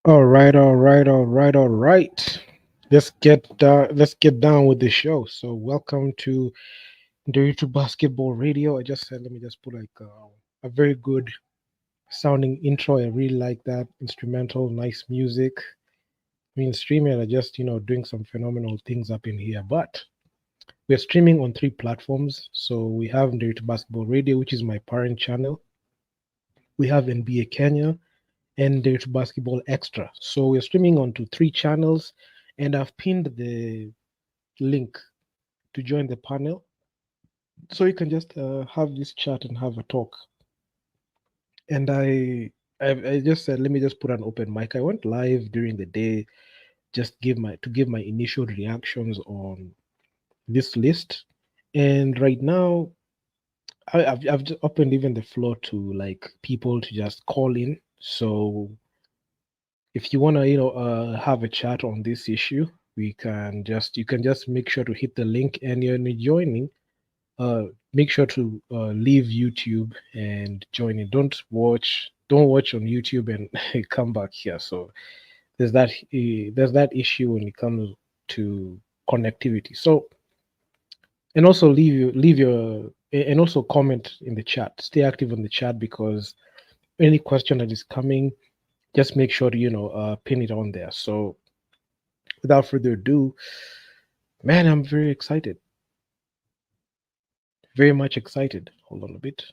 All right. Let's get down with the show. So, welcome to Nderitu Basketball Radio. I just said, let me just put like a very good sounding intro. I really like that instrumental, nice music. I mean, streaming are just doing some phenomenal things up in here. But we're streaming on three platforms. So we have Nderitu Basketball Radio, which is my parent channel. We have NBA Kenya and Nderitu Basketball Extra. So we're streaming onto three channels, and I've pinned the link to join the panel, so you can just have this chat and have a talk. And I just said, let me just put an open mic. I went live during the day, just give my initial reactions on this list. And right now, I've just opened even the floor to like people to just call in. So if you wanna have a chat on this issue, we can just you can just make sure to hit the link, and you're joining. Make sure to leave YouTube and join in. Don't watch on YouTube and come back here. So there's that issue when it comes to connectivity. So, and also and also comment in the chat. Stay active in the chat, because any question that is coming, just make sure to pin it on there. So without further ado, man, I'm very excited. Very much excited. Hold on a bit.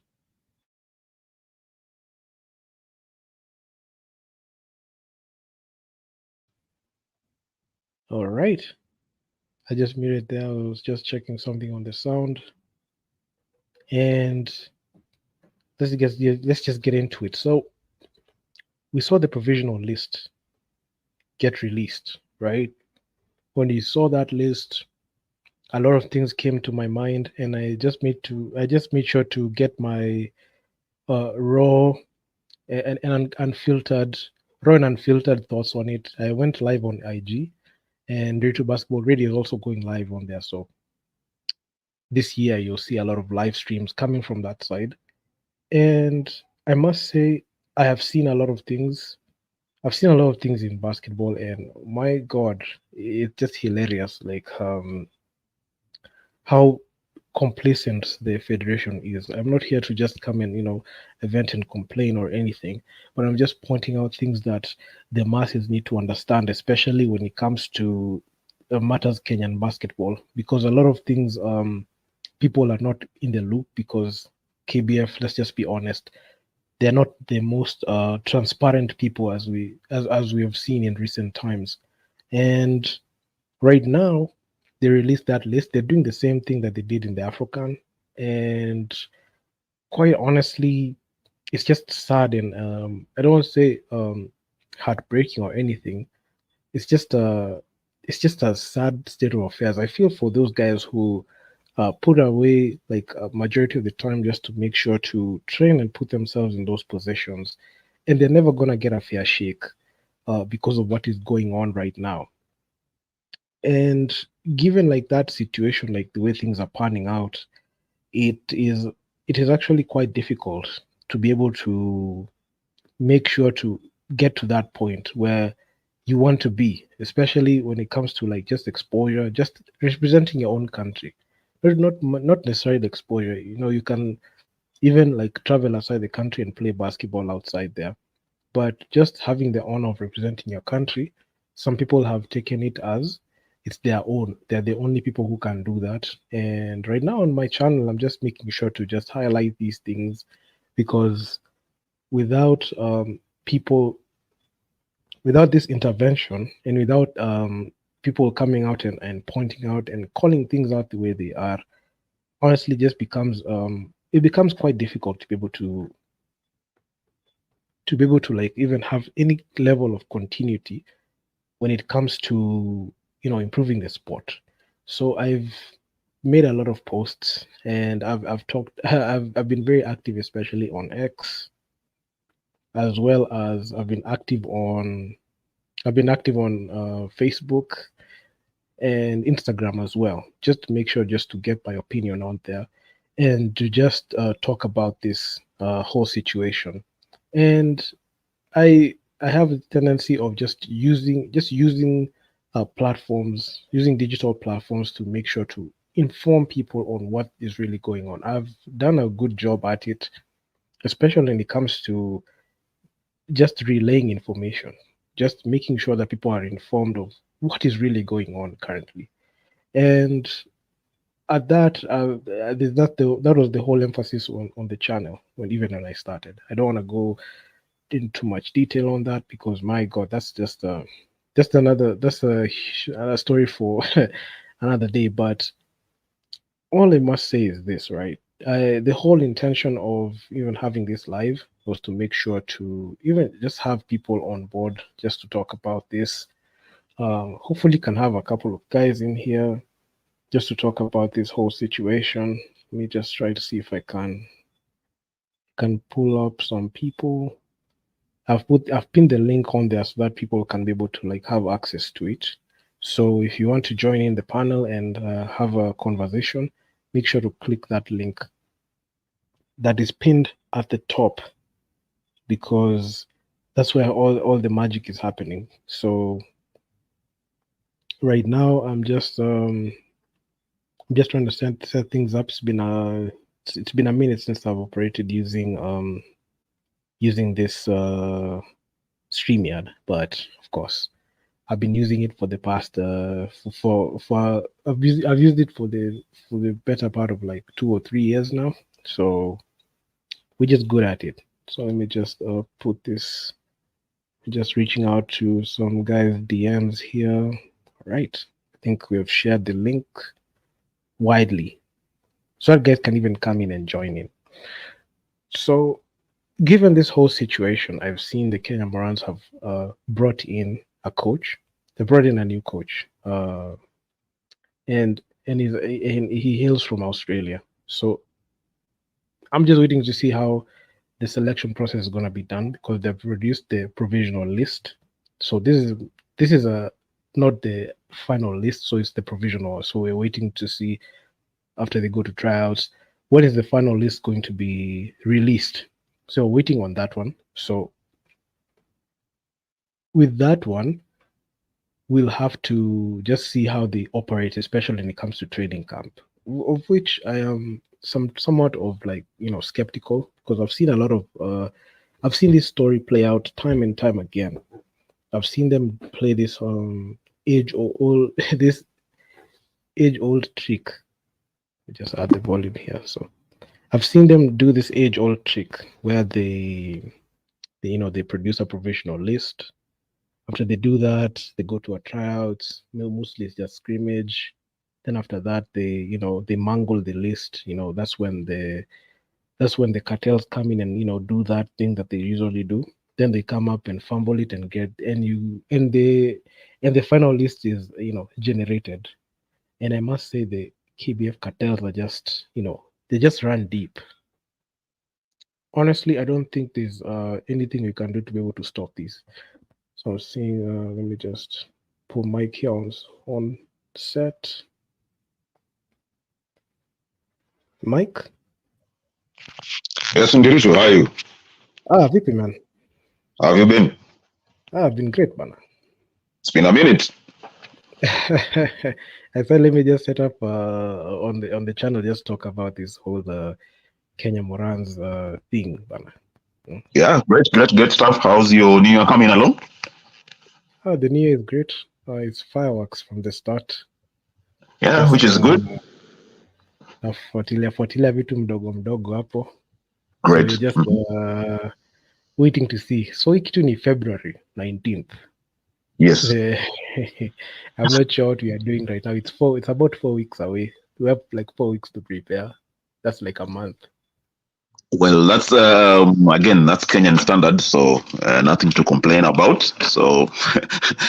All right. I just muted there. I was just checking something on the sound. And let's just get into it. So we saw the provisional list get released, right? When you saw that list, a lot of things came to my mind, and I just made sure to get my raw and unfiltered thoughts on it. I went live on IG, and Nderitu Basketball Radio is also going live on there. So this year you'll see a lot of live streams coming from that side. And I must say, I have seen a lot of things. I've seen a lot of things in basketball, and my God, it's just hilarious. Like how complacent the federation is. I'm not here to just come and vent and complain or anything, but I'm just pointing out things that the masses need to understand, especially when it comes to matters Kenyan basketball, because a lot of things people are not in the loop, because KBF, let's just be honest, they're not the most transparent people, as we have seen in recent times. And right now, they released that list. They're doing the same thing that they did in the African, and quite honestly, it's just sad, and I don't want to say heartbreaking or anything. It's just a sad state of affairs. I feel for those guys who put away like a majority of the time just to make sure to train and put themselves in those positions, and they're never gonna get a fair shake because of what is going on right now. And given like that situation, like the way things are panning out, it is it is actually quite difficult to be able to make sure to get to that point where you want to be, especially when it comes to like just exposure, just representing your own country. Not necessarily exposure. You can even like travel outside the country and play basketball outside there, but just having the honor of representing your country, some people have taken it as it's their own. They're the only people who can do that. And right now on my channel, I'm just making sure to just highlight these things, because without people, without this intervention, and without people coming out and pointing out and calling things out the way they are, honestly, just becomes it becomes quite difficult to be able to like even have any level of continuity when it comes to improving the sport. So I've made a lot of posts, and I've talked I've been very active, especially on X, as well as I've been active on Facebook and Instagram as well, just to make sure just to get my opinion out there, and to just talk about this whole situation. And I I have a tendency of just using platforms, using digital platforms to make sure to inform people on what is really going on. I've done a good job at it, especially when it comes to just relaying information, just making sure that people are informed of what is really going on currently. And at that, that was the whole emphasis on the channel when I started. I don't want to go into much detail on that because my God, that's just another another story for another day. But all I must say is this, right? The whole intention of even having this live was to make sure to even just have people on board just to talk about this. Hopefully, can have a couple of guys in here just to talk about this whole situation. Let me just try to see if I can pull up some people. I've pinned the link on there so that people can be able to like have access to it. So if you want to join in the panel and have a conversation, make sure to click that link that is pinned at the top because that's where all the magic is happening. So right now I'm just trying to set things up. It's been a minute since I've operated using this StreamYard, but of course I've been using it for the past for I've used it for the better part of like 2 or 3 years now. So we're just good at it. So let me just put this. Just reaching out to some guys' DMs here. All right, I think we have shared the link widely, so that guys can even come in and join in. So given this whole situation, I've seen the Kenya Morans have brought in a coach. They brought in a new coach, and he hails from Australia. So I'm just waiting to see how the selection process is going to be done because they've reduced the provisional list. So this is a not the final list, so it's the provisional. So we're waiting to see after they go to tryouts what is the final list going to be released. So waiting on that one. So with that one, we'll have to just see how they operate, especially when it comes to training camp, of which I am somewhat of like skeptical because I've seen this story play out time and time again. I've seen them play this age old this age old trick. Just add the volume here. So I've seen them do this age old trick where they produce a provisional list. After they do that, they go to a tryout. Mostly it's just scrimmage. Then after that, they mangle the list. That's when the cartels come in and do that thing that they usually do. Then they come up and fumble it and get and the final list is generated. And I must say the KBF cartels are just they just run deep. Honestly, I don't think there's anything we can do to be able to stop these. So I'm seeing. Let me just put Mike here on set. Mike. Yes, Nderitu, how are you? Vipi man. How have you been? I've been great, man. It's been a minute. I thought let me just set up on the channel, just talk about this whole Kenya Morans thing, man. Yeah, great stuff. How's your new year coming along? The new year is great. It's fireworks from the start. Yeah, which Just is good. nafuatilia vitu mdogo mdogo hapo. So Great. you're just waiting to see. So hii kitu ni February 19th. Yes. I'm not sure what we are doing right now. It's about 4 weeks away. We have like 4 weeks to prepare. That's like a month. Well, that's again, that's Kenyan standard, so nothing to complain about. So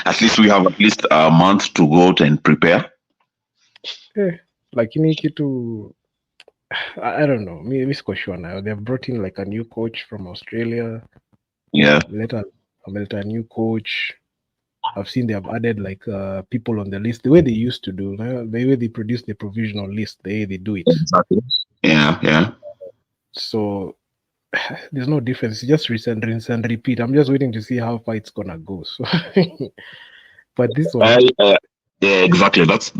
at least we have at least a month to go out and prepare. Lakini kitu I don't know. Mi siko sure now. They've brought in like a new coach from Australia. Yeah. Ameleta a new coach. I've seen they have added like people on the list the way they used to do. The way they produce the provisional list, the way they do it. Exactly. Yeah. So there's no difference. It's just rinse and repeat. I'm just waiting to see how far it's gonna go. So, but this one, Yeah, exactly. That's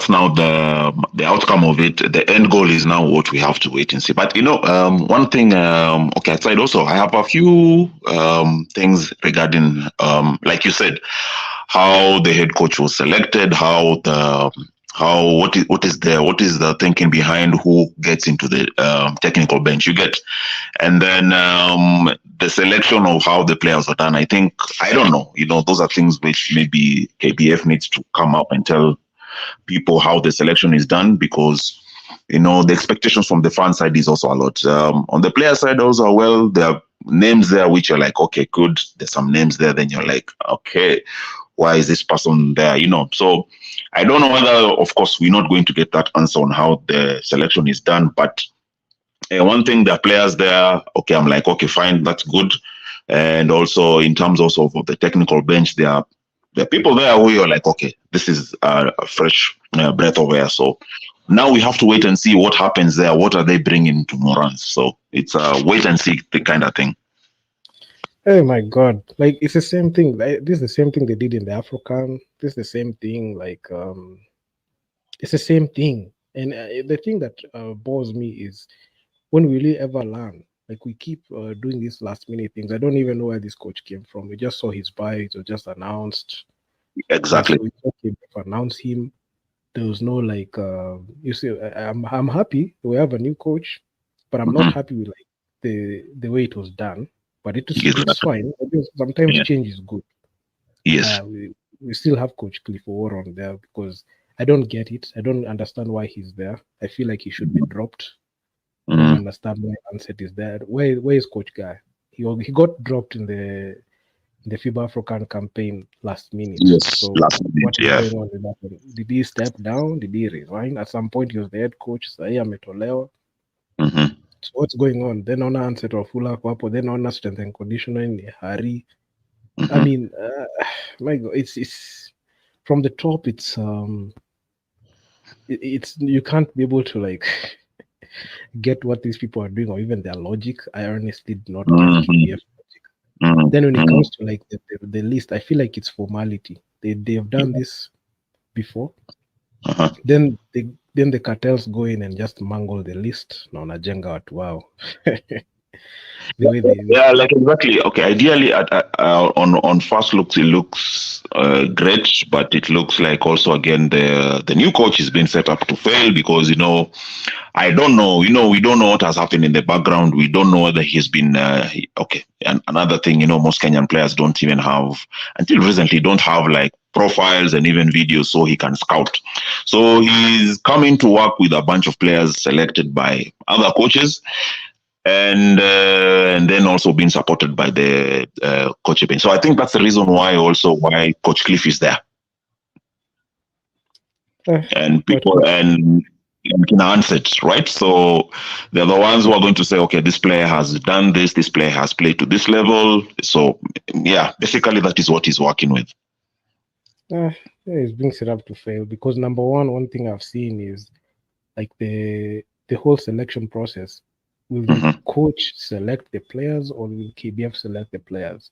now the outcome of it. The end goal is now what we have to wait and see. But one thing. Okay, aside also, I have a few things regarding like you said, how the head coach was selected, what is the thinking behind who gets into the technical bench. You get, and then the selection of how the players are done. I don't know. Those are things which maybe KBF needs to come up and tell people how the selection is done, because the expectations from the fan side is also a lot. On the player side also, well, there are names there which are like, okay, good. There's some names there, then you're like, okay, why is this person there? So I don't know whether, of course, we're not going to get that answer on how the selection is done, but one thing, the players there, okay, I'm like, okay, fine, that's good. And also in terms also of the technical bench, there are people there who you're like, okay, this is a fresh breath of air. So now we have to wait and see what happens there. What are they bringing to Morans? So it's a wait and see the kind of thing. oh my God, like it's the same thing. This is the same thing they did in the African. This is the same thing. Like it's the same thing. And the thing that bores me is when will we ever learn? Like we keep doing these last minute things. I don't even know where this coach came from. We just saw his bio. It was just announced. Exactly. We okay, announce him. There was no like. You see, I'm happy we have a new coach, but I'm not happy with like the way it was done. But it's fine. Sometimes change is good. Yes. We still have Coach Cliff Warren there because I don't get it. I don't understand why he's there. I feel like he should be dropped. I don't understand why Ansett is there. Where is Coach Guy? He got dropped in the FIBA African campaign last minute. Yes, so last minute, what is going on with that? Did he step down? Did he resign? At some point, he was the head coach. Sahia Metolewa. So what's going on? Then on Ansett or Fula Kwapo. Then on strength and conditioning, Hari. I mean, my God, it's from the top. It's you can't be able to like get what these people are doing or even their logic. I honestly did not get KBF logic. Then when it comes to like the list, I feel like it's formality. They've done this before. Then the cartels go in and just mangle the list. No, najenga watu wao. The way yeah, like exactly. Okay, ideally, on first looks, it looks great, but it looks like also again the new coach is being set up to fail because I don't know. We don't know what has happened in the background. We don't know whether he's been okay. And another thing, most Kenyan players don't even have until recently don't have like profiles and even videos so he can scout. So he's coming to work with a bunch of players selected by other coaches. And then also being supported by the coach bench. So I think that's the reason why Coach Cliff is there. And people and can answer it, right? So they're the ones who are going to say, okay, this player has done this player has played to this level. So yeah, basically that is what he's working with. He's being set up to fail because number one thing I've seen is like the whole selection process. Will the coach select the players or will KBF select the players?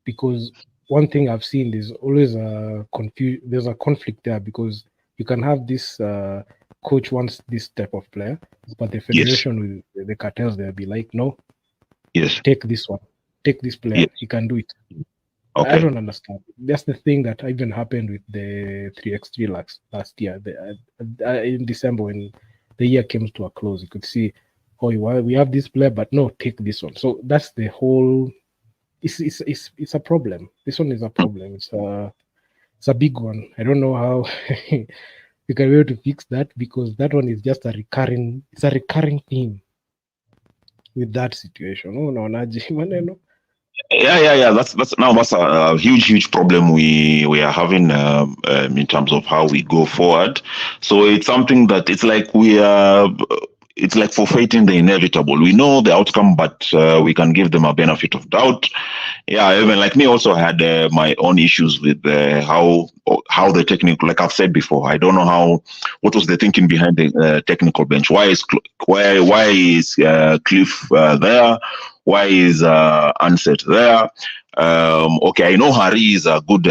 Because one thing I've seen is always there's a conflict there because you can have this coach wants this type of player, but the federation with the cartels, they'll be like, no, take this one, take this player, he can do it. Okay. I don't understand. That's the thing that even happened with the 3x3 last year. In December when the year came to a close, you could see, oh, we have this player, but no, take this one. So that's the whole. It's a problem. This one is a problem. It's a big one. I don't know how you can be able to fix that because that one is just a recurring theme with that situation. Oh no, Naji, Yeah. That's a huge problem we are having in terms of how we go forward. So it's something that it's like we are. It's like forfeiting the inevitable. We know the outcome, but we can give them a benefit of doubt. Yeah, even like me also had my own issues with how how the technical, like I've said before, I don't know what was the thinking behind the technical bench. Why is Cliff there? Why is Ansett there? Okay, I know Harry is a good,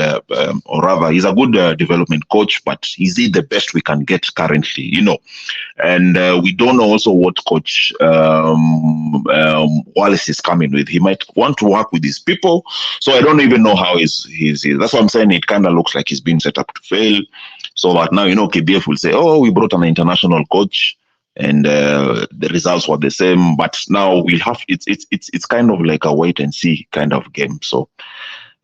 or rather, he's a good development coach, but is he the best we can get currently? And we don't know also what coach Wallace is coming with. He might want to work with his people, so I don't even know how he's. That's what I'm saying. It kind of looks like he's been set up to fail. So that now KBF will say, "Oh, we brought an international coach." And the results were the same, but now we'll have it's kind of like a wait and see kind of game. So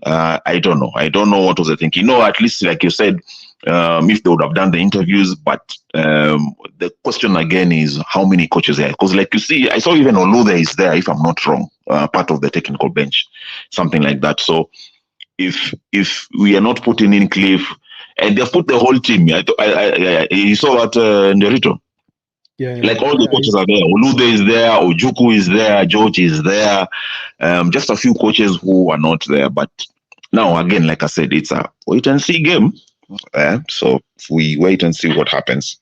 I don't know what was the thinking. At least like you said, if they would have done the interviews, but the question again is how many coaches there? Because like you see, I saw even Olude is there, if I'm not wrong, part of the technical bench, something like that. So if we are not putting in Cliff, and they've put the whole team, you saw that Nderitu. Like all the coaches are there. Olude is there, Ojuku is there, George is there. Just a few coaches who are not there. But now again, like I said, it's a wait and see game. So we wait and see what happens.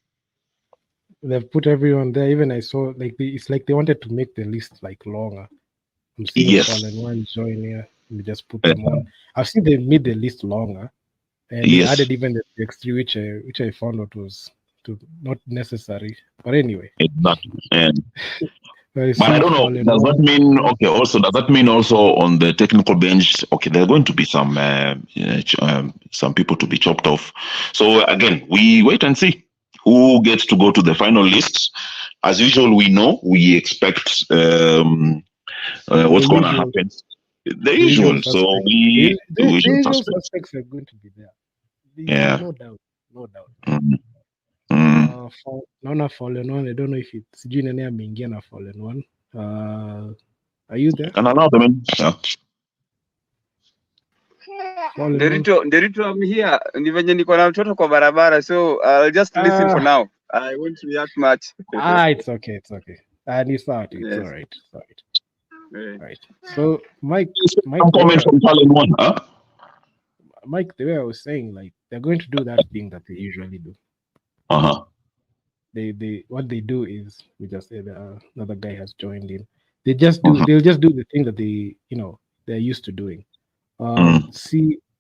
They've put everyone there. Even I saw it's like they wanted to make the list like longer. I'm seeing Fallen One join here. We just put them on. I've seen they made the list longer, and they added even the X3, which I found out was not necessary. But anyway, exactly. But I don't know. Does that mean Also, does that mean also on the technical bench? Okay, there are going to be some people to be chopped off. So again, we wait and see who gets to go to the final list. As usual, we expect what's going to happen. The usual. So the usual suspects are going to be there. No doubt. Naona Fallen One. I don't know if it's nani ameingia na Fallen One. Are you there? Can allow them in. Nderitu, I'm here. Ni venye niko na mtoto kwa barabara, so I'll just listen for now. I won't react much. It's okay. And it's out. It's all right. Right. So Mike, comment from Fallen One, huh? Mike, the way I was saying, like they're going to do that thing that they usually do. They what they do is we just say another guy has joined in. They'll just do the thing that they're used to doing.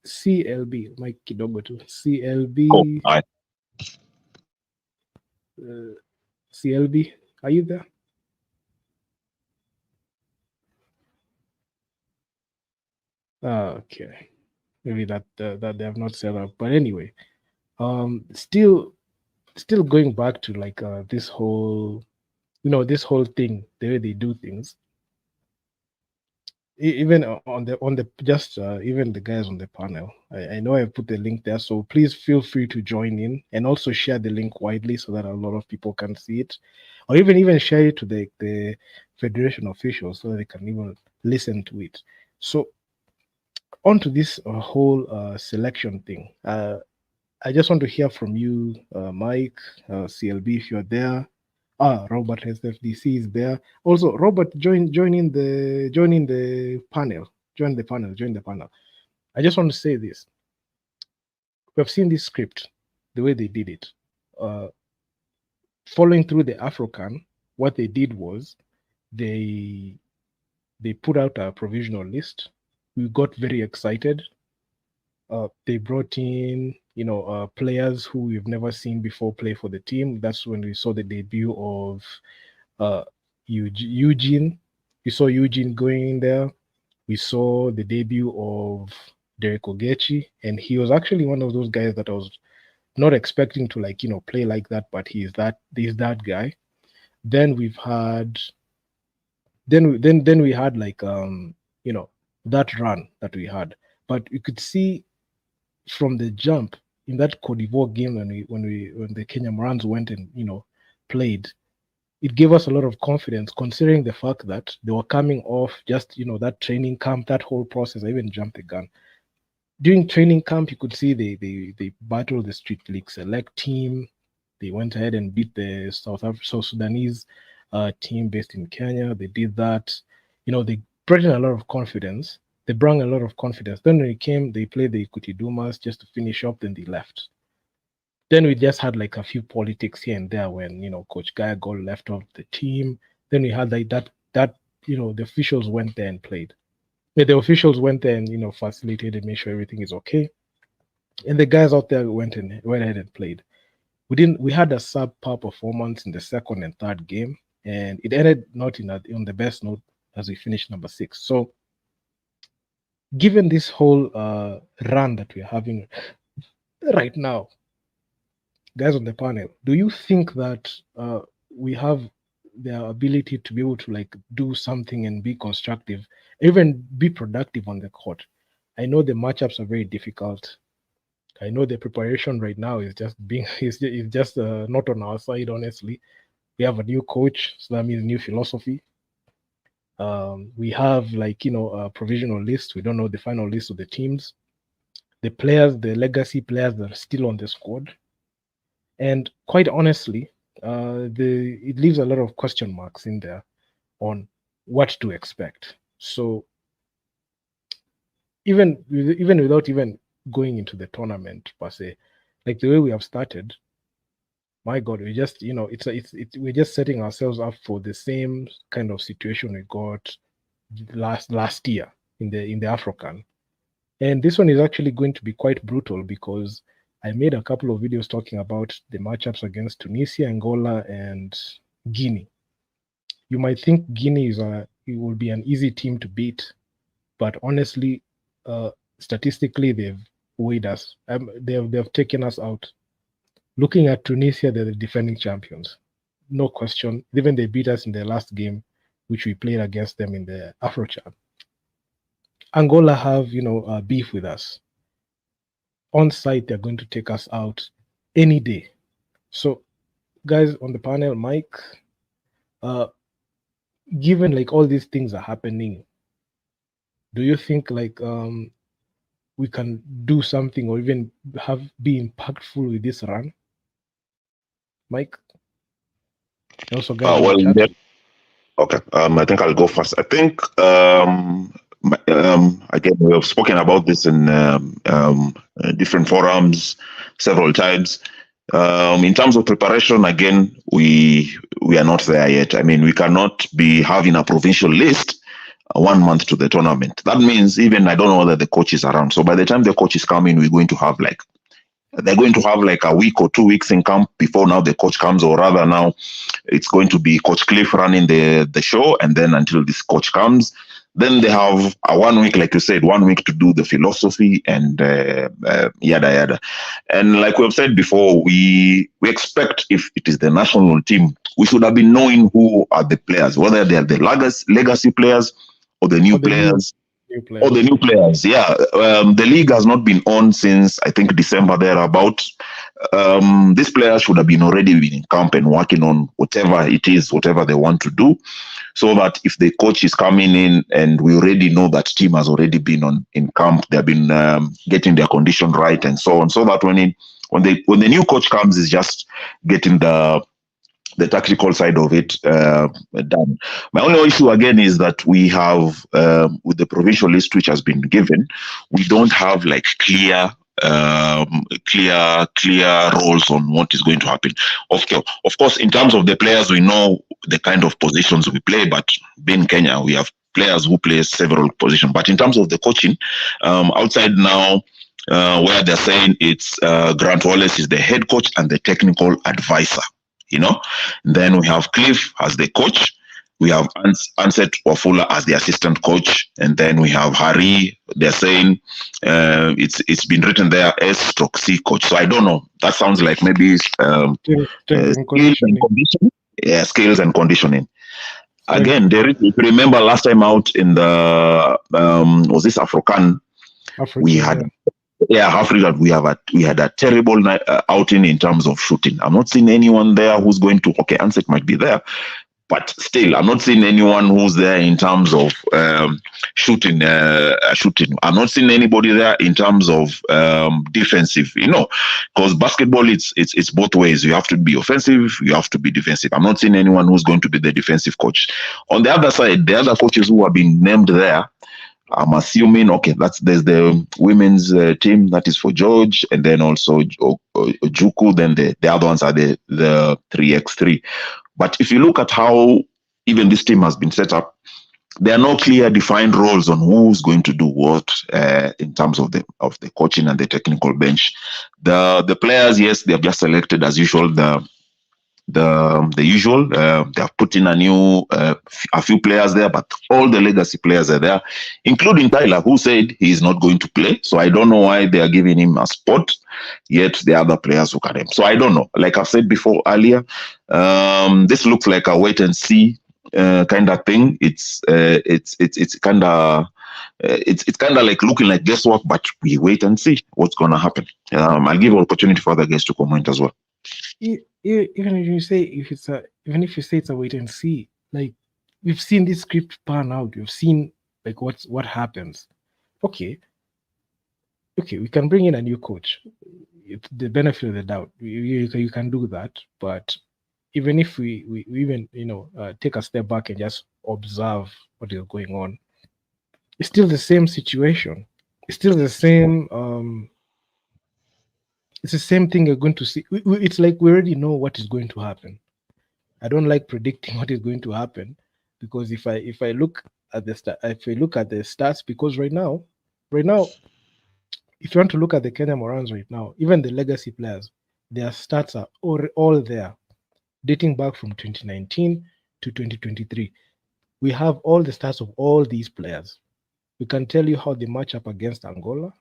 CLB Mike kidogo tu CLB. CLB, are you there? Okay, maybe that they have not set up. But anyway, still going back to like this whole thing, the way they do things. Even on the just even the guys on the panel, I know I put the link there, so please feel free to join in and also share the link widely so that a lot of people can see it, or even share it to the federation officials so that they can even listen to it. So on to this whole selection thing. I just want to hear from you, Mike, CLB, if you're there. Robert SFDC is there. Also, Robert, join the panel. Join the panel. I just want to say this. We have seen this script, the way they did it. Following through the Afrocan, what they did was they put out a provisional list. We got very excited. They brought in players who we've never seen before play for the team. That's when we saw the debut of Eugene. We saw Eugene going in there. We saw the debut of Derek Ogechi, and he was actually one of those guys that I was not expecting to play like that, but he's that guy. Then we've had then we had that run that we had, but you could see from the jump in that Cote d'Ivoire game when the Kenya Morans went and played, it gave us a lot of confidence considering the fact that they were coming off just that training camp, that whole process. I even jumped the gun. During training camp, you could see they battled the Street League Select team. They went ahead and beat the South Sudanese team based in Kenya. They did that. They brought in a lot of confidence. They brought a lot of confidence. Then when it came, they played the Ikuti Dumas just to finish up, then they left. Then we just had like a few politics here and there when, Coach Guy got left off the team. Then we had like that the officials went there and played. Yeah, the officials went there and, facilitated, made sure everything is okay. And the guys out there went ahead and played. We had a subpar performance in the second and third game, and it ended not on the best note as we finished number 6. So given this whole run that we're having right now, guys on the panel, do you think that we have the ability to be able to like do something and be constructive, even be productive on the court? I know the matchups are very difficult. I know the preparation right now is just not on our side. Honestly, we have a new coach, so that means new philosophy. We have a provisional list. We don't know the final list of the teams, the players, the legacy players that are still on the squad. And quite honestly, it leaves a lot of question marks in there on what to expect. So even without even going into the tournament per se, like the way we have started, my God, we just we're just setting ourselves up for the same kind of situation we got last year in the African. And this one is actually going to be quite brutal because I made a couple of videos talking about the matchups against Tunisia, Angola, and Guinea. You might think Guinea it will be an easy team to beat, but honestly, statistically, they've weighed us. They've taken us out. Looking at Tunisia, they're the defending champions, no question. Even they beat us in their last game, which we played against them in the AfroCham. Angola have beef with us. On site, they're going to take us out any day. So, guys on the panel, Mike, given like all these things are happening, do you think like we can do something or even be impactful with this run? Mike? Also, guys, okay. I think I'll go first. I think again, we have spoken about this in different forums several times. In terms of preparation, again, we are not there yet. I mean, we cannot be having a provincial list 1 month to the tournament. That means even I don't know whether the coach is around. So by the time the coach is coming, they're going to have like a week or 2 weeks in camp before now the coach comes, or rather now it's going to be Coach Cliff running the show, and then until this coach comes, then they have a 1 week, like you said, 1 week to do the philosophy and yada yada. And like we have said before, we expect if it is the national team, we should have been knowing who are the players, whether they are the legacy players or the new players. Or the new players, yeah. The league has not been on since I think December thereabout. These players should have been already been in camp and working on whatever it is, whatever they want to do, so that if the coach is coming in and we already know that team has already been in camp, they've been getting their condition right and so on, so that when the new coach comes, is just getting the tactical side of it done. My only issue again is that we have with the provincial list which has been given, we don't have like clear roles on what is going to happen. Of course, in terms of the players, we know the kind of positions we play, but being Kenya, we have players who play several positions. But in terms of the coaching, outside now, where they're saying it's Grant Wallace is the head coach and the technical advisor. Then we have Cliff as the coach, we have Anset Wafula as the assistant coach, and then we have Harry. They're saying it's been written there as /C coach. So I don't know. That sounds like maybe skills and conditioning. Yeah, skills and conditioning. Again, if you remember last time out in the was this African? We had. Yeah, Africa, we had a terrible night, outing in terms of shooting. I'm not seeing anyone there who's going to. Okay, Ansett might be there, but still, I'm not seeing anyone who's there in terms of shooting. I'm not seeing anybody there in terms of defensive. Because basketball, it's both ways. You have to be offensive, you have to be defensive. I'm not seeing anyone who's going to be the defensive coach. On the other side, the other coaches who have been named there, I'm assuming, okay, there's the women's team that is for George, and then also Juku. Then the other ones are the 3x3. But if you look at how even this team has been set up, there are no clear defined roles on who's going to do what in terms of the coaching and the technical bench. The players, yes, they have just selected as usual the usual. They have put in a few players there, but all the legacy players are there, including Tyler, who said he is not going to play. So I don't know why they are giving him a spot, yet the other players look at him. So I don't know. Like I've said before earlier, this looks like a wait and see kind of thing. It's kind of it's kind of like looking like guesswork, but we wait and see what's going to happen. I'll give an opportunity for other guests to comment as well. Even if you say it's a wait and see, like we've seen this script pan out, we've seen like what happens. Okay, we can bring in a new coach. It's the benefit of the doubt. You can do that, but even if we even take a step back and just observe what is going on, it's still the same situation. It's still the same. It's the same thing you're going to see. It's like we already know what is going to happen. I don't like predicting what is going to happen, because if I look at the stats, because right now, if you want to look at the Kenya Morans right now, even the legacy players, their stats are all there, dating back from 2019 to 2023. We have all the stats of all these players. We can tell you how they match up against Angola.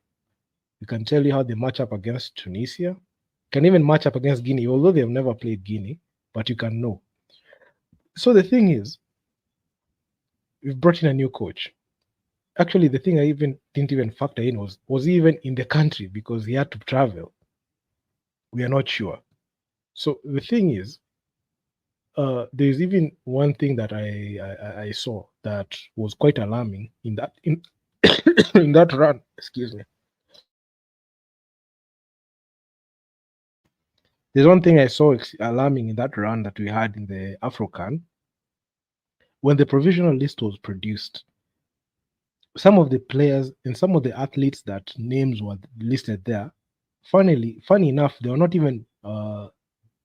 We can tell you how they match up against Tunisia. Can even match up against Guinea, although they have never played Guinea, but you can know. So the thing is, we've brought in a new coach. Actually, the thing I didn't even factor in was he even in the country, because he had to travel. We are not sure. So the thing is, there's even one thing that I saw that was quite alarming in that run. Excuse me. There's one thing I saw alarming in that run that we had in the AfroCan. When the provisional list was produced, some of the players and some of the athletes that names were listed there, funny enough, they were not even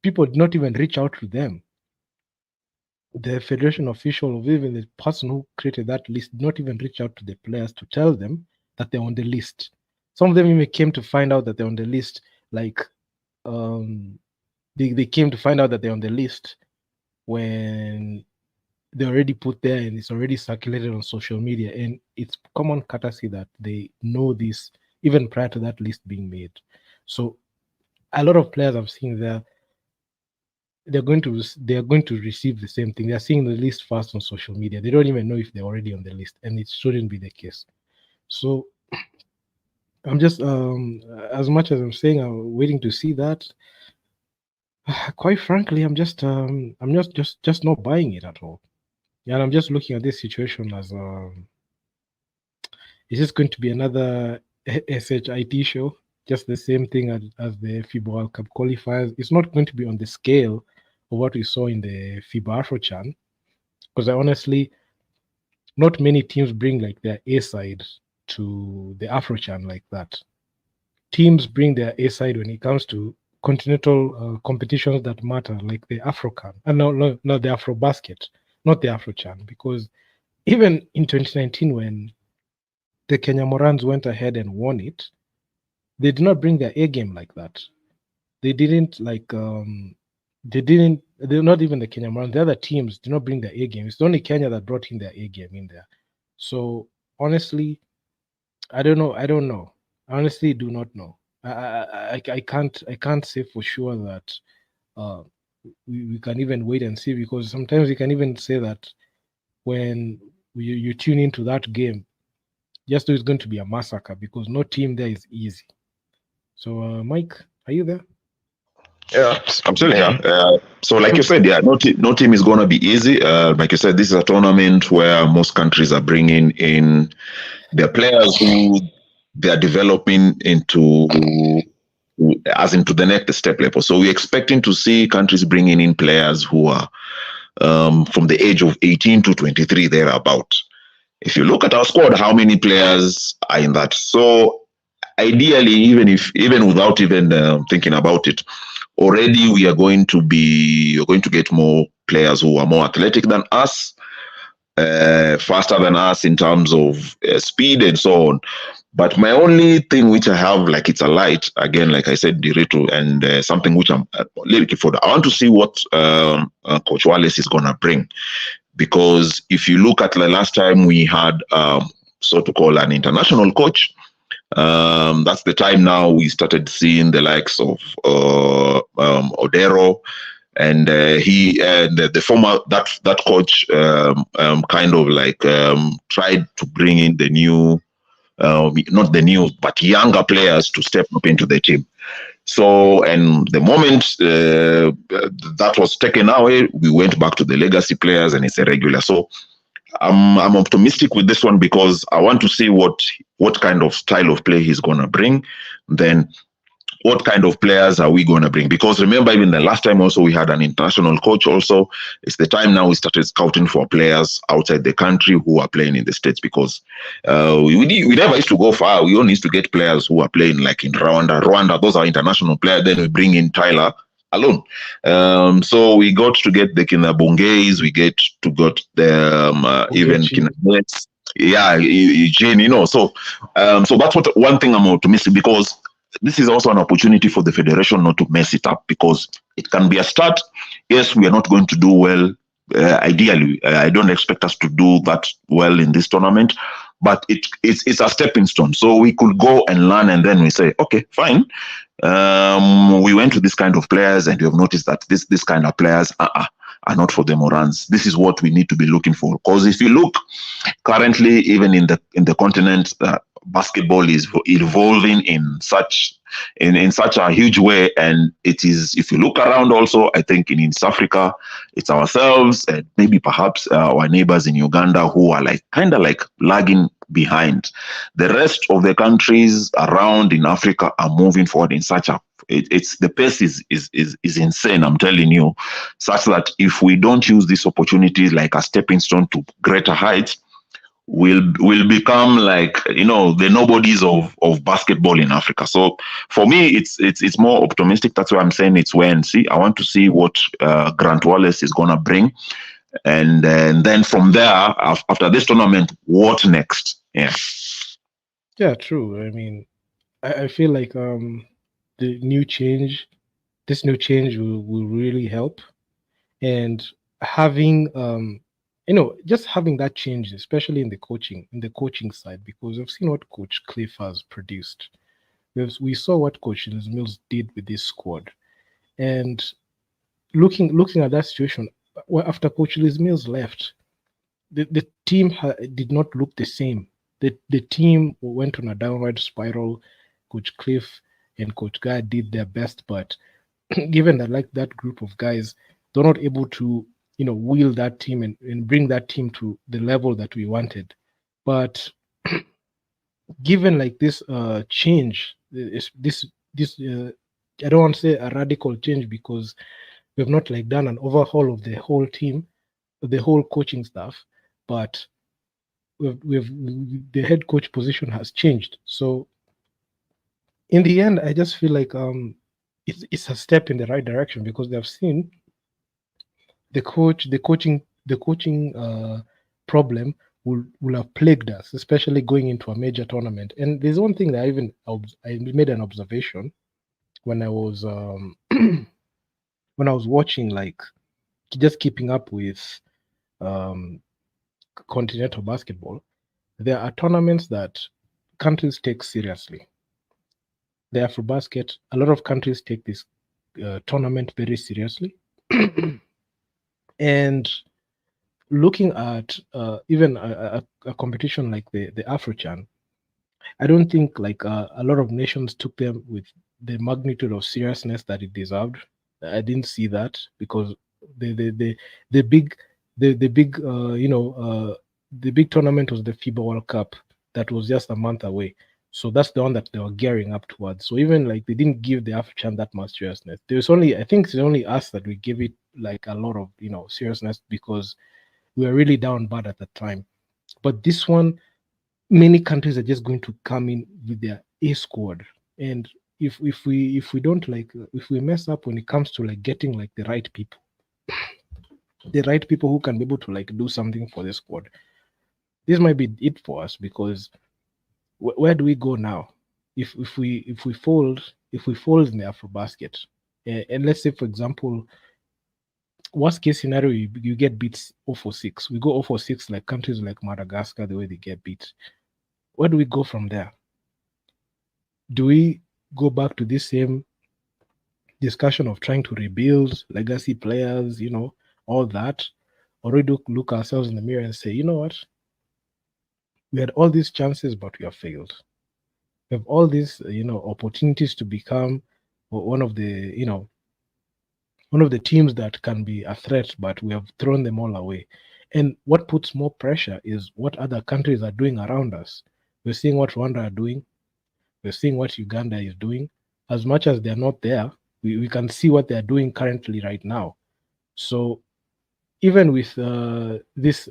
people did not even reach out to them. The federation official, or even the person who created that list, did not even reach out to the players to tell them that they're on the list. Some of them even came to find out that they're on the list, like they came to find out that they're on the list when they're already put there and it's already circulated on social media, and it's common courtesy that they know this even prior to that list being made. So a lot of players I've seen there, they're going to receive the same thing. They're seeing the list first on social media. They don't even know if they're already on the list, and it shouldn't be the case. So I'm just as much as I'm saying I'm waiting to see that, quite frankly, I'm just not buying it at all. And I'm just looking at this situation as is this going to be another SHIT show? Just the same thing as the FIBA World Cup qualifiers. It's not going to be on the scale of what we saw in the FIBA AfroChan, because honestly, not many teams bring like their A side to the AfroChan like that. Teams bring their A side when it comes to continental competitions that matter, like the AfroCan. And no, the AfroBasket, not the AfroChan, because even in 2019 when the Kenya Morans went ahead and won it, they did not bring their A game like that. They didn't they're not even the Kenya Morans. The other teams did not bring their A game. It's only Kenya that brought in their A game in there. So honestly, I don't know. I honestly do not know. I can't say for sure that we can even wait and see, because sometimes we can even say that when you tune into that game, just know it's going to be a massacre, because no team there is easy. So Mike, are you there? Yeah, I'm still here. So like you said, yeah, no team is going to be easy. Like you said, this is a tournament where most countries are bringing in their players who they are developing into the next step level. So we're expecting to see countries bringing in players who are from the age of 18 to 23 thereabout. If you look at our squad, how many players are in that? So ideally, even without even thinking about it, already we're going to get more players who are more athletic than us, faster than us in terms of speed and so on. But my only thing which I have, like it's a light, again, like I said, Nderitu, and something which I'm looking for. I want to see what Coach Wallace is going to bring. Because if you look at the last time we had, so to call an international coach, that's the time now we started seeing the likes of Odero, and the former that coach kind of like tried to bring in the new, not the new, but younger players to step up into the team. So, and the moment that was taken away, we went back to the legacy players, and it's a regular. So, I'm optimistic with this one because I want to see what kind of style of play he's gonna bring. Then what kind of players are we going to bring? Because remember, even the last time also we had an international coach also. It's the time now we started scouting for players outside the country who are playing in the States, because we never used to go far. We only used to get players who are playing like in Rwanda, those are international players. Then we bring in Tyler alone. So we got to get the Kinabungays, we get the even Kinabungays. Yeah, Eugene, so that's what one thing I'm optimistic, because this is also an opportunity for the federation not to mess it up, because it can be a start. Yes, we are not going to do well. Ideally, I don't expect us to do that well in this tournament, but it's a stepping stone. So we could go and learn, and then we say, okay, fine. We went to this kind of players, and we have noticed that this kind of players are not for the Morans. This is what we need to be looking for. Because if you look currently, even in the continent, basketball is evolving in such a huge way, and it is, if you look around also, I think in East Africa, it's ourselves and maybe perhaps our neighbors in Uganda who are like kind of like lagging behind. The rest of the countries around in Africa are moving forward in such a it's the pace is insane, I'm telling you, such that if we don't use this opportunity like a stepping stone to greater heights, will become like, the nobodies of basketball in Africa. So for me, it's more optimistic. That's why I'm saying it's wait and see. I want to see what Grant Wallace is gonna bring, and then from there, after this tournament, what next? Yeah, true. I mean, I feel like this new change will really help, and having just having that change, especially in the coaching side, because we've seen what Coach Cliff has produced. We saw what Coach Mills did with this squad, and looking at that situation, after Coach Mills left, the team did not look the same. The team went on a downward spiral. Coach Cliff and Coach Guy did their best, but given that like that group of guys, they're not able to wheel that team and bring that team to the level that we wanted. But given like this change, this I don't want to say a radical change, because we've not like done an overhaul of the whole team, the whole coaching staff, but we've the head coach position has changed. So in the end, I just feel like it's a step in the right direction, because they've seen the coaching problem will have plagued us, especially going into a major tournament. And there's one thing that I made an observation when I was when I was watching, like just keeping up with continental basketball. There are tournaments that countries take seriously. The AfroBasket, a lot of countries take this tournament very seriously. And looking at even a competition like the AfroChan, I don't think like a lot of nations took them with the magnitude of seriousness that it deserved. I didn't see that, because the big the big tournament was the FIBA World Cup that was just a month away. So that's the one that they were gearing up towards. So even like they didn't give the AfroChan that much seriousness. I think it's only us that we give it like a lot of seriousness, because we were really down bad at the time. But this one, many countries are just going to come in with their A squad, and if we don't like, if we mess up when it comes to like getting like the right people who can be able to like do something for the squad, this might be it for us, because where do we go now if we fold in the Afrobasket, and let's say, for example, worst case scenario, you get beat 0-6. We go 0-6 like countries like Madagascar, the way they get beat. Where do we go from there? Do we go back to this same discussion of trying to rebuild legacy players, all that? Or we do look ourselves in the mirror and say, you know what? We had all these chances, but we have failed. We have all these, opportunities to become one of the teams that can be a threat, but we have thrown them all away. And what puts more pressure is what other countries are doing around us. We're seeing what Rwanda are doing. We're seeing what Uganda is doing. As much as they're not there, we can see what they're doing currently right now. So even with this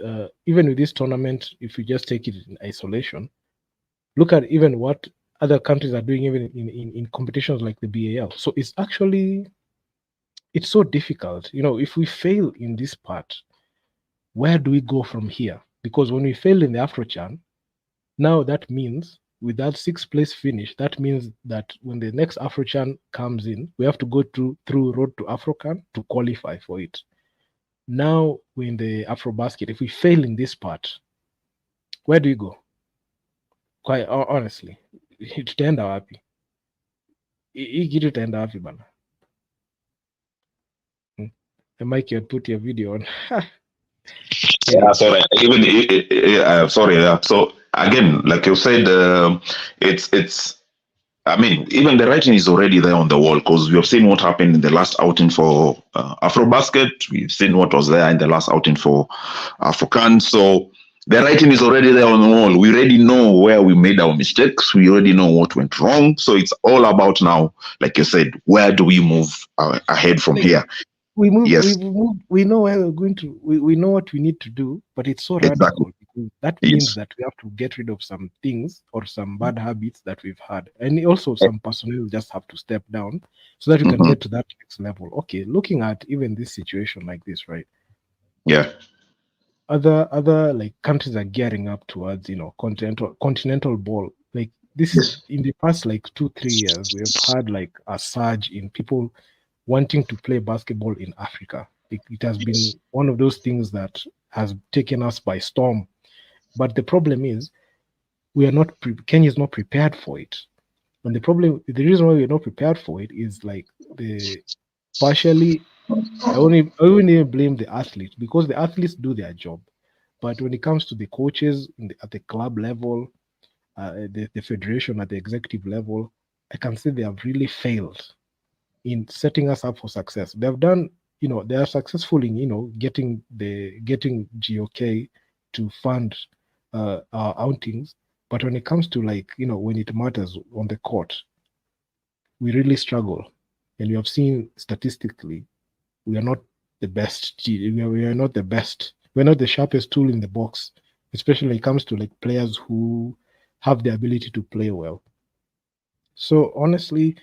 tournament, if you just take it in isolation, look at even what other countries are doing, even in competitions like the BAL. So it's so difficult. If we fail in this part, where do we go from here? Because when we fail in the AfroChan, now that means with that 6th place finish, that means that when the next AfroChan comes in, we have to go through Road to AfroCan to qualify for it. Now we're in the Afrobasket. If we fail in this part, where do we go? Quite honestly, tutaenda wapi? Hii kitu itaenda wapi bana? Mike, you put your video on. Yeah, sorry. Sorry. Yeah. So again, like you said, it's. I mean, even the writing is already there on the wall, because we have seen what happened in the last outing for Afrobasket. We've seen what was there in the last outing for Afrocan. So the writing is already there on the wall. We already know where we made our mistakes. We already know what went wrong. So it's all about now, like you said, where do we move ahead from here? We move. Yes. We know where we're going to. We know what we need to do, but it's so radical, because that means that we have to get rid of some things or some bad habits that we've had, and also some personnel just have to step down so that we can get to that next level. Okay, looking at even this situation like this, right? Yeah. Other like countries are gearing up towards continental ball. Like this is in the past like 2-3 years, we have had like a surge in people wanting to play basketball in Africa. It has been one of those things that has taken us by storm. But the problem is, we are not. Kenya is not prepared for it. And the reason why we're not prepared for it is like partially. I wouldn't even blame the athletes, because the athletes do their job. But when it comes to the coaches at the club level, the federation at the executive level, I can say they have really failed in setting us up for success. They've done, they are successful in, getting GOK to fund our outings. But when it comes to when it matters on the court, we really struggle. And you have seen statistically, we are not the best. We are not the best. We're not the sharpest tool in the box, especially when it comes to players who have the ability to play well. So honestly,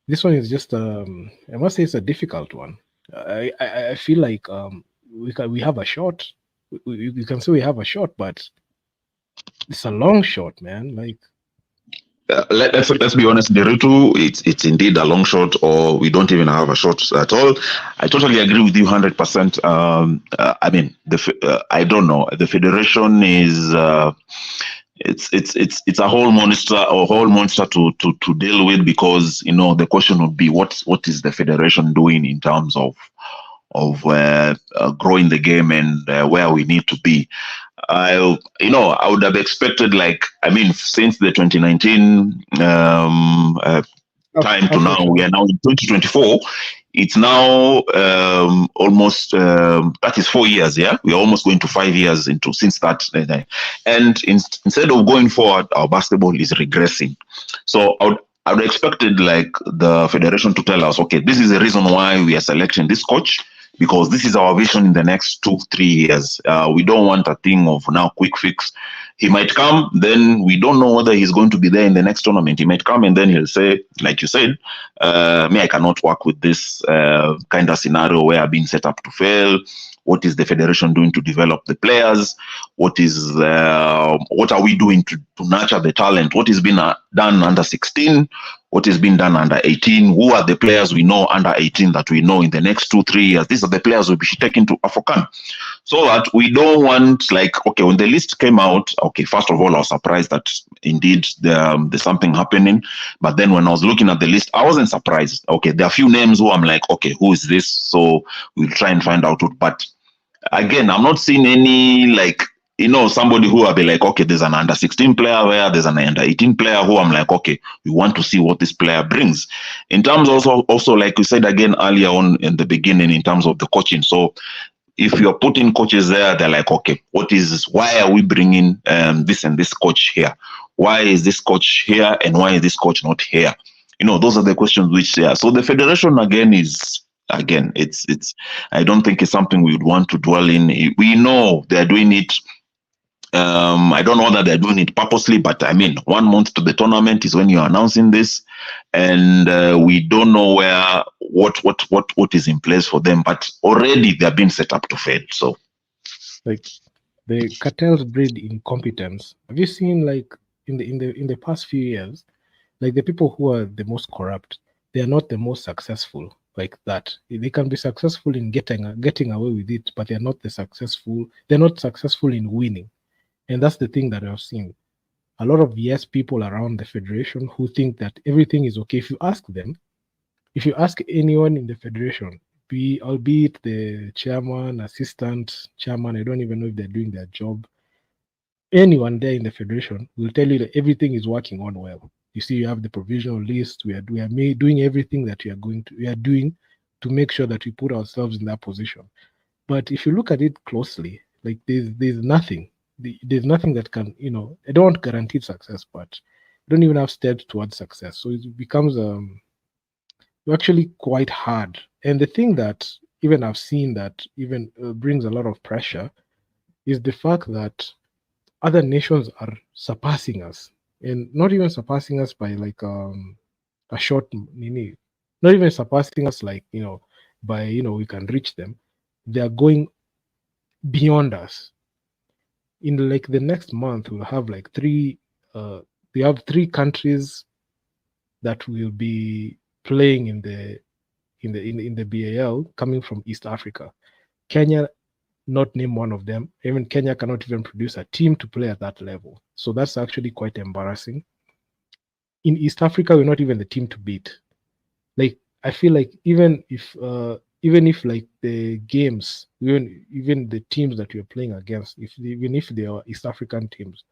this one is just I must say it's a difficult one. I feel like we have a shot. We can say we have a shot, but it's a long shot, man. Let's be honest, Nderitu, it's indeed a long shot, or we don't even have a shot at all. I totally agree with you 100%. I mean, I don't know. The federation is it's a whole monster to deal with, because the question would be what is the federation doing in terms of growing the game and where we need to be. I would have expected, since the 2019 time to now, we are now in 2024. It's now almost that is 4 years. Yeah, we are almost going to 5 years since that. And instead of going forward, our basketball is regressing. So I would expected the federation to tell us, okay, this is the reason why we are selecting this coach. because this is our vision in the next 2-3 years. We don't want a thing of now quick fix. He might come, then we don't know whether he's going to be there in the next tournament. He might come and then he'll say, like you said, me, I cannot work with this kind of scenario where I've been set up to fail. What is the federation doing to develop the players? What are we doing to nurture the talent? What is being done under 16? What is being done under 18? Who are the players we know under 18 that we know in the next 2-3 years? These are the players we'll be taking to African. So that we don't want, like, okay, when the list came out, okay, first of all, I was surprised that indeed there's something happening. But then when I was looking at the list, I wasn't surprised. Okay, there are a few names who I'm like, okay, who is this? So we'll try and find out. But again, I'm not seeing any, like, somebody who will be like, okay, there's an under 16 player where there's an under 18 player who I'm like, okay, we want to see what this player brings. In terms also like we said again earlier on in the beginning, in terms of the coaching. So if you're putting coaches there, they're like, okay, why are we bringing this and this coach here? Why is this coach here and why is this coach not here? Those are the questions which, yeah. So the federation it's I don't think it's something we would want to dwell in. We know they're doing it. I don't know that they're doing it purposely, but I mean, 1 month to the tournament is when you're announcing this, and we don't know what is in place for them. But already they're being set up to fail. So, like, the cartels breed incompetence. Have you seen, like, in the past few years, like, the people who are the most corrupt, they are not the most successful. Like that, they can be successful in getting away with it, but they're not successful in winning. And that's the thing that I've seen. A lot of yes people around the federation who think that everything is okay. If you ask anyone in the federation, albeit the chairman, assistant chairman, I don't even know if they're doing their job, anyone there in the federation will tell you that everything is working on well. You see, you have the provisional list. We are doing everything that we are doing to make sure that we put ourselves in that position. But if you look at it closely, like, there's nothing. There's nothing that can, I don't want guaranteed success, but you don't even have steps towards success. So it becomes actually quite hard. And the thing that even I've seen that even brings a lot of pressure is the fact that other nations are surpassing us, and not even surpassing us by like a short not even surpassing us like by we can reach them. They are going beyond us. In like the next month, we'll have like we have 3 countries that will be playing in the BAL coming from East Africa. Kenya, not name one of them. Even Kenya cannot even produce a team to play at that level. So that's actually quite embarrassing. In East Africa, we're not even the team to beat. Like, I feel like even if like the games, even the teams that we're playing against, even if they are East African teams,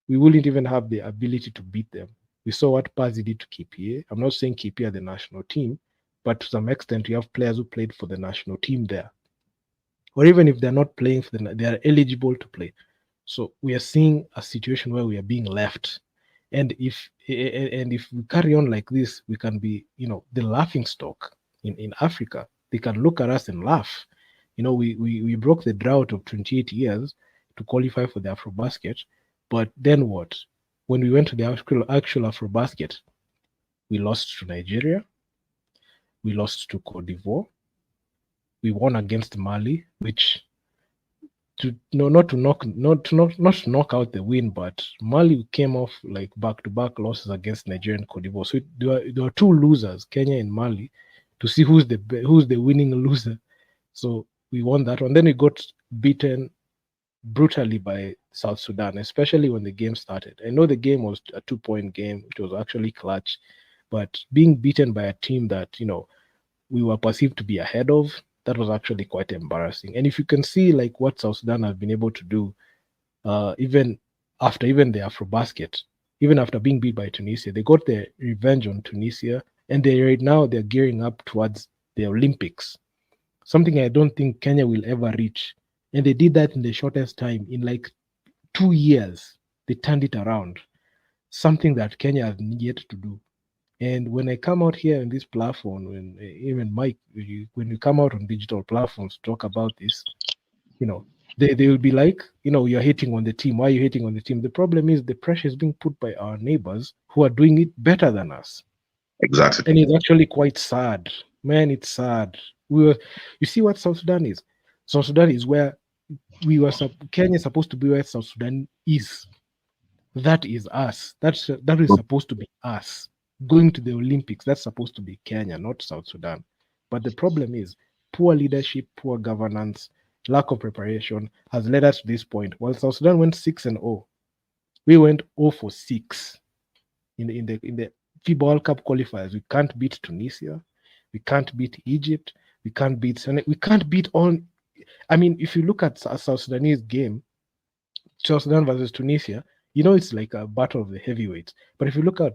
we wouldn't even have the ability to beat them. We saw what Pazzi did to KPA. I'm not saying KPA are the national team, but to some extent, you have players who played for the national team there. Or even if they're not playing for they are eligible to play. So we are seeing a situation where we are being left. And if we carry on like this, we can be, the laughing stock in Africa. They can look at us and laugh. We broke the drought of 28 years to qualify for the AfroBasket. But then what? When we went to the actual AfroBasket, we lost to Nigeria. We lost to Cote d'Ivoire. We won against Mali, which not to knock out the win, but Mali came off like back-to-back losses against Nigeria and Cote d'Ivoire. So there are 2 losers, Kenya and Mali, to see who's the winning loser. So we won that one. Then we got beaten brutally by South Sudan, especially when the game started. I know the game was a 2-point game. It was actually clutch, but being beaten by a team that we were perceived to be ahead of, that was actually quite embarrassing. And if you can see like what South Sudan have been able to do, even after the AfroBasket, even after being beat by Tunisia, they got their revenge on Tunisia, and they're gearing up towards the Olympics, something I don't think Kenya will ever reach. And they did that in the shortest time. In like 2 years, they turned it around, something that Kenya has yet to do. And when I come out here in this platform, when even Mike, when you come out on digital platforms to talk about this, they will be like, you're hating on the team. Why are you hating on the team? The problem is the pressure is being put by our neighbors who are doing it better than us. Exactly. And it's actually quite sad. Man, it's sad. You see what South Sudan is? South Sudan is where Kenya is supposed to be where South Sudan is. That is us. That is supposed to be us. Going to the Olympics, that's supposed to be Kenya, not South Sudan. But the problem is poor leadership, poor governance, lack of preparation has led us to this point. While South Sudan went 6-0, we went 0 for 6 in the FIBA World Cup qualifiers. We can't beat Tunisia, we can't beat Egypt, we can't beat Senegal, we can't beat all. I mean, if you look at South Sudanese game, South Sudan versus Tunisia, it's like a battle of the heavyweights. But if you look at,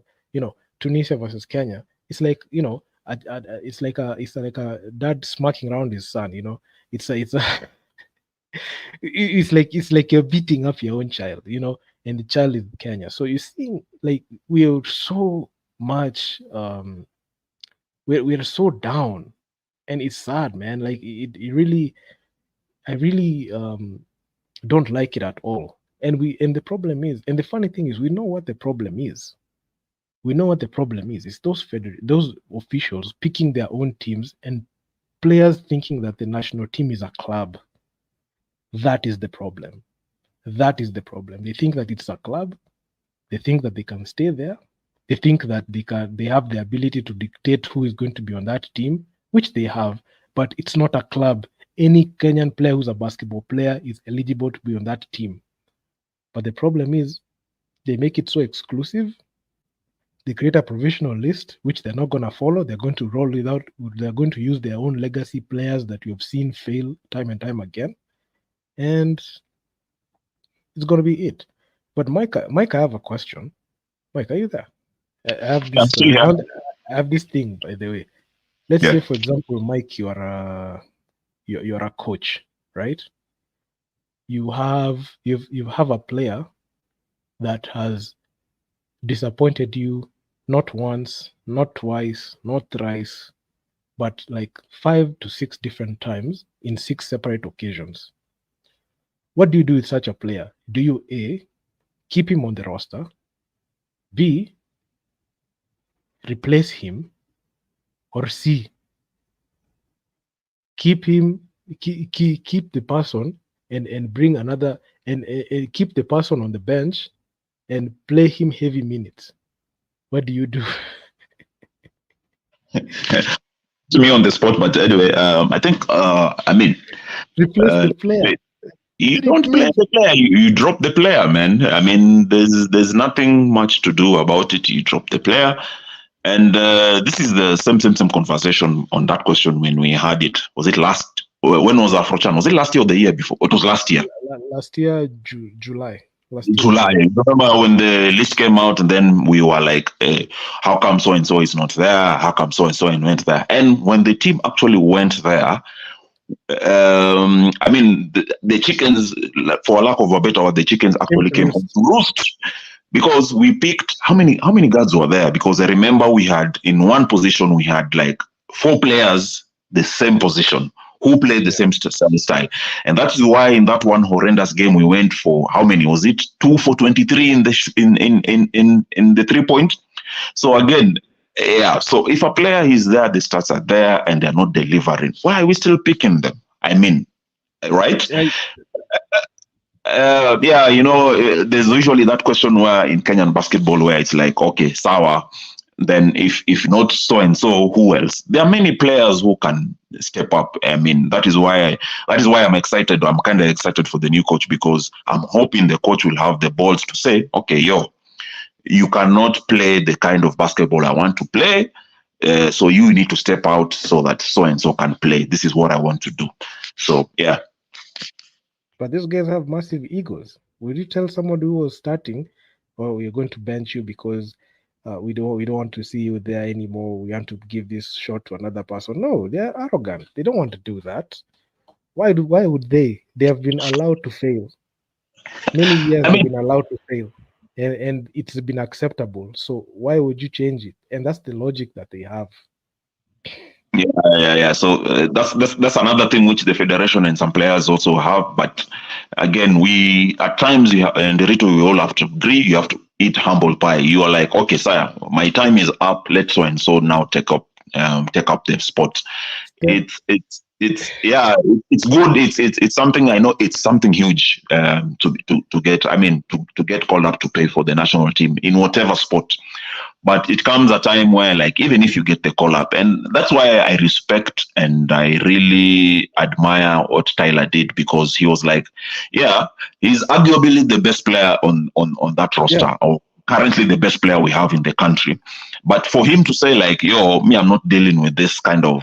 Tunisia versus Kenya, it's like, it's like a dad smacking around his son. It's a it's like you're beating up your own child, and the child is Kenya. So you see, like we're so much, we're so down, and it's sad, man. Like it really, I really don't like it at all. And the problem is, and the funny thing is, we know what the problem is. We know what the problem is. It's those officials picking their own teams and players thinking that the national team is a club. That is the problem. That is the problem. They think that it's a club. They think that they can stay there. They think that they have the ability to dictate who is going to be on that team, which they have, but it's not a club. Any Kenyan player who's a basketball player is eligible to be on that team. But the problem is they make it so exclusive. They create a provisional list, which they're not going to follow. They're going to roll it out. They're going to use their own legacy players that you've seen fail time and time again. And it's going to be it. But Mike, I have a question. Mike, are you there? I have this. I have this thing, by the way. Let's say, for example, Mike, you're a coach, right? You have a player that has disappointed you not once, not twice, not thrice, but like 5 to 6 different times in 6 separate occasions. What do you do with such a player? Do you A, keep him on the roster, B, replace him, or C, keep the person and bring another and keep the person on the bench and play him heavy minutes? What do you do? To me on the spot, but anyway, I think replace the player. You don't play the player, you drop the player, man. I mean, there's nothing much to do about it. You drop the player. And this is the same conversation on that question when we had it. Was it when was Afrochan? Was it last year or the year before? It was last year. Last year, July. July. Remember when the list came out, and then we were like, how come so and so is not there? How come so and so went there? And when the team actually went there, the chickens, for lack of a better word, the chickens actually came home to roost, because we picked how many guards were there? Because I remember we had in one position we had like 4 players the same position who played the same style, and that is why in that one horrendous game we went for how many was it? 2 for 23 in the 3-point. So again. Yeah, so if a player is there, the stats are there, and they're not delivering, why are we still picking them? I mean, right? There's usually that question where in Kenyan basketball where it's like, okay, Sawa, then if not so and so, who else? There are many players who can step up. I mean, that is why I'm excited. I'm kind of excited for the new coach, because I'm hoping the coach will have the balls to say, okay, you cannot play the kind of basketball I want to play, so you need to step out so that so and so can play. This is what I want to do. So yeah. But these guys have massive egos. Would you tell somebody who was starting, "Oh, we're going to bench you because we don't want to see you there anymore. We want to give this shot to another person"? No, they're arrogant. They don't want to do that. Why would they? They have been allowed to fail. Many years they've been allowed to fail. and it's been acceptable. So why would you change it? And that's the logic that they have. Yeah. So that's another thing which the federation and some players also have. But again, we at times and Nderitu, we all have to agree. You have to eat humble pie. You are like, okay, sire, my time is up. Let so and so now take up the spot. Yeah. It's yeah, it's good. It's something, I know it's something huge to get. I mean, to get called up to play for the national team in whatever sport. But it comes a time where, like, even if you get the call up, and that's why I respect and I really admire what Tyler did, because he was like, yeah, he's arguably the best player on that roster, Yeah. or currently the best player we have in the country. But for him to say, like, yo, me, I'm not dealing with this kind of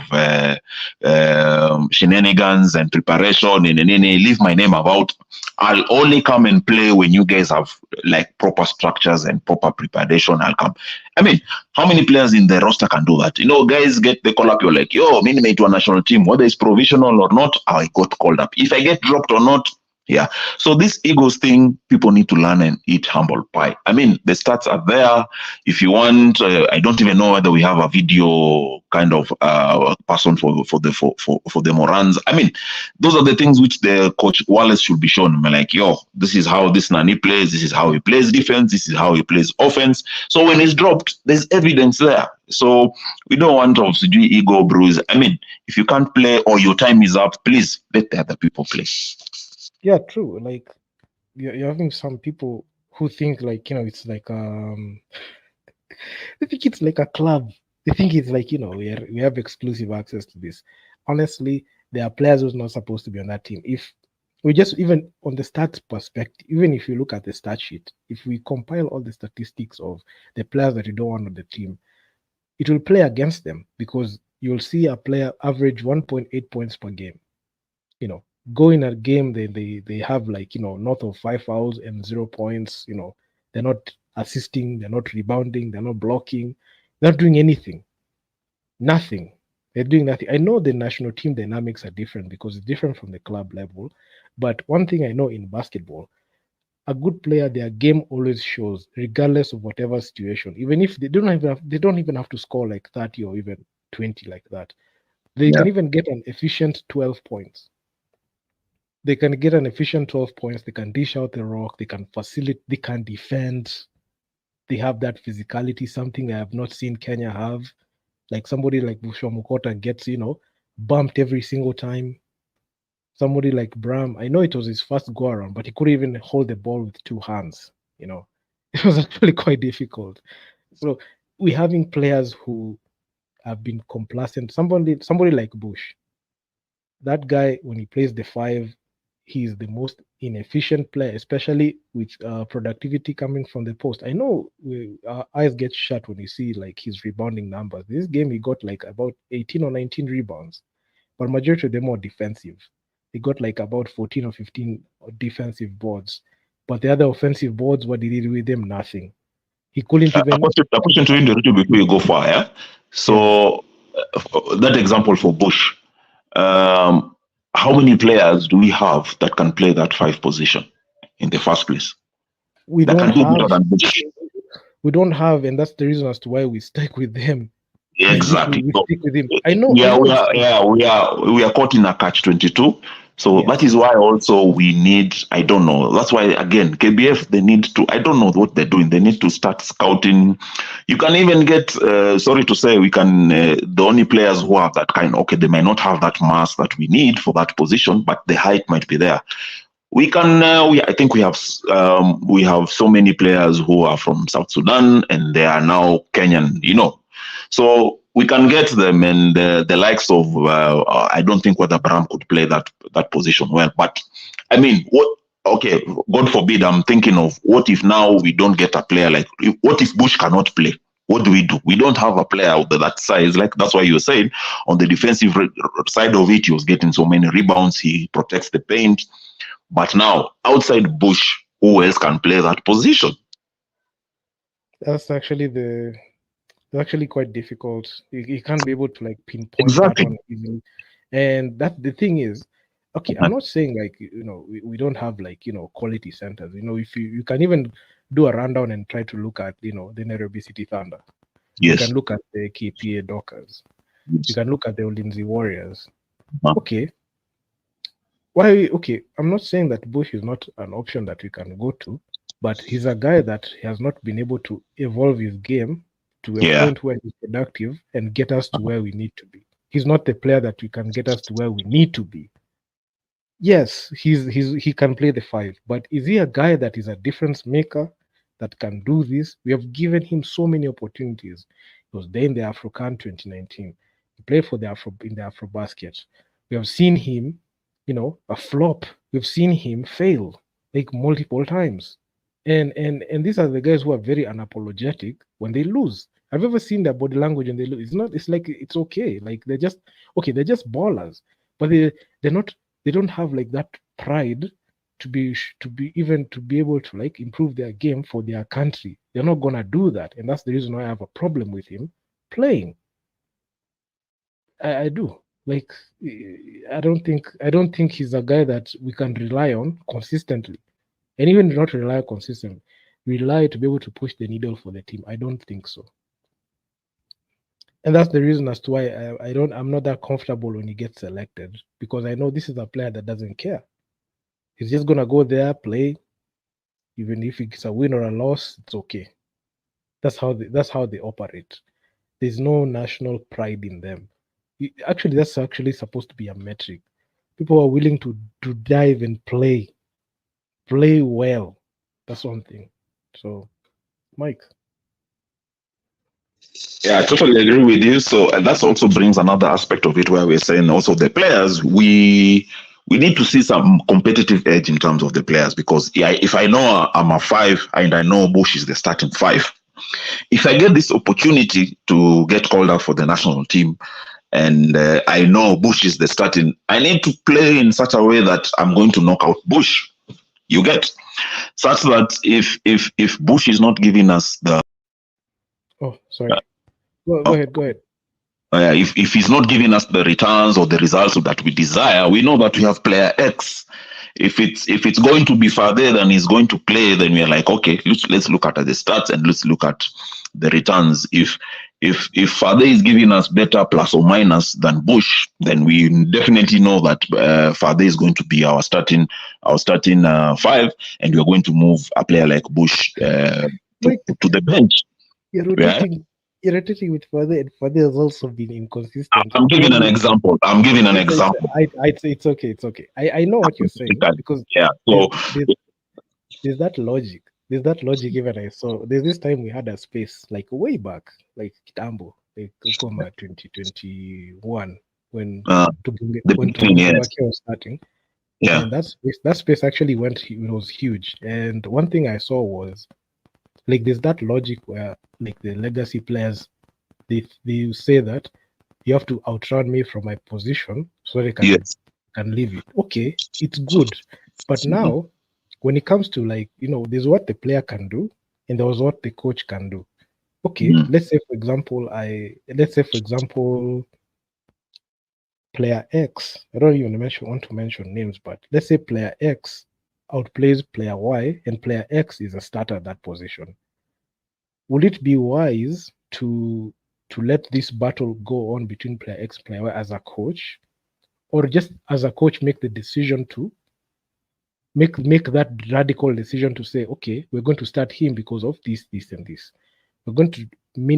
shenanigans and preparation and leave my name about. I'll only come and play when you guys have like proper structures and proper preparation. I'll come. I mean, how many players in the roster can do that? You know, guys get the call up. You're like, yo, me made to a national team, whether it's provisional or not, I got called up. If I get dropped or not, yeah. So this egos thing, people need to learn and eat humble pie. I mean, the stats are there. If you want, I don't even know whether we have a video kind of person for the Morans. I mean, those are the things which the coach Wallace should be shown. I'm like, yo, this is how this Nani plays. This is how he plays defense. This is how he plays offense. So when he's dropped, there's evidence there. So we don't want to do ego bruise. I mean, if you can't play or your time is up, please let the other people play. Yeah, true. Like you're having some people who think like, it's like they think it's like a club. They think it's like, we have exclusive access to this. Honestly, there are players who's not supposed to be on that team. If we just, even on the stats perspective, even if you look at the stat sheet, if we compile all the statistics of the players that you don't want on the team, it will play against them, because you'll see a player average 1.8 points per game. Go in a game, they have like, north of 5 fouls and 0 points. They're not assisting, they're not rebounding, they're not blocking, they're not doing anything. Nothing. They're doing nothing. I know the national team dynamics are different because it's different from the club level. But one thing I know in basketball, a good player, their game always shows, regardless of whatever situation. Even if they don't even have to score like 30 or even 20 like that. They Yeah. can even get an efficient 12 points. They can get an efficient 12 points. They can dish out the rock. They can facilitate. They can defend. They have that physicality, something I have not seen Kenya have. Like somebody like Bushwa Mukota gets, bumped every single time. Somebody like Bram, I know it was his first go around, but he couldn't even hold the ball with two hands. It was actually quite difficult. So we're having players who have been complacent. Somebody like Bush, that guy, when he plays the five, he's the most inefficient player, especially with productivity coming from the post. I know our eyes get shut when you see like his rebounding numbers. This game, he got like about 18 or 19 rebounds, but majority of them are defensive. He got like about 14 or 15 defensive boards, but the other offensive boards, what did he do with them? Nothing. He couldn't even. A question to Nderitu before you go far. Yeah. Yeah, So that example for Bush, um, how many players do we have that can play that five position in the first place? we That don't can do better have. than Bush. We don't have, and that's the reason as to why we stick with them. Exactly. We So stick with him. I know. I know. we It's are, like, yeah, we are caught in a catch-22. So that yes. is why also we need, I don't know. That's why again, KBF, they need to, I don't know what they're doing. They need to start scouting. You can even get, sorry to say, we can, the only players who have that kind, okay, they might not have that mass that we need for that position, but the height might be there. We can, I think we have so many players who are from South Sudan and they are now Kenyan, so we can get them, and the likes of I don't think whether Bram could play that position well. But I mean, what? Okay, God forbid. I'm thinking of what if now we don't get a player like, what if Bush cannot play? What do? We don't have a player of that size. Like that's why you were saying on the defensive side of it, he was getting so many rebounds. He protects the paint. But now outside Bush, who else can play that position? That's actually quite difficult. You can't be able to like pinpoint that Exactly. one easily. And that the thing is, okay, I'm not saying like we don't have like quality centers. If you can even do a rundown and try to look at, the Nairobi City Thunder. You Yes. can look at the KPA Dockers. You Yes. can look at the Ulinzi Warriors. Uh-huh. Okay. Why? Okay, I'm not saying that Bush is not an option that we can go to, but he's a guy that has not been able to evolve his game to a Yeah. point where he's productive and get us to where we need to be. He's not the player that we can get us to where we need to be. Yes, he can play the five, but is he a guy that is a difference maker that can do this? We have given him so many opportunities. He was there in the AfroCan 2019. He played for the AfroBasket. We have seen him, a flop. We've seen him fail like multiple times. And these are the guys who are very unapologetic when they lose. I've ever seen their body language when they lose. It's like it's okay. Like they're just ballers. But they're not, they don't have like that pride to be able to like improve their game for their country. They're not gonna do that. And that's the reason why I have a problem with him playing. I do. Like I don't think he's a guy that we can rely on consistently. And even not rely consistently, rely to be able to push the needle for the team. I don't think so. And that's the reason as to why I'm not that comfortable when he gets selected, because I know this is a player that doesn't care. He's just gonna go there, play, even if it's a win or a loss, it's okay. That's how they operate. There's no national pride in them. Actually, that's actually supposed to be a metric. People are willing to dive and play well. That's one thing. So, Mike. Yeah, I totally agree with you. So and that also brings another aspect of it where we're saying also the players, we need to see some competitive edge in terms of the players, because if I know I'm a five and I know Bush is the starting five, if I get this opportunity to get called up for the national team and I know Bush is the starting, I need to play in such a way that I'm going to knock out Bush. You get such that if Bush is not giving us the sorry. Go ahead. If he's not giving us the returns or the results that we desire, we know that we have player X. If it's going to be further than he's going to play, then we're like, okay, let's look at the stats and let's look at the returns. If Fade is giving us better plus or minus than Bush, then we definitely know that Fade is going to be our starting five, and we're going to move a player like Bush to the bench. You're rotating with Fade, and Fade has also been inconsistent. I'm giving an example. It's okay. I know what you're saying, because so there's that logic. There's that logic. Even I saw there's this time we had a space like way back, like Kitambo, like Okoma 2021, when Tubaki was starting. Yeah, and that space actually was huge. And one thing I saw was like there's that logic where like the legacy players, they say that you have to outrun me from my position so they can leave it. Okay, it's good, but now when it comes to like there's what the player can do and there was what the coach can do. Okay, let's say for example player X, I don't even want to mention names, but let's say player X outplays player Y and player X is a starter at that position. Would it be wise to let this battle go on between player X and player Y as a coach, or just as a coach make the decision to make that radical decision to say, okay, we're going to start him because of this, and this. We're going to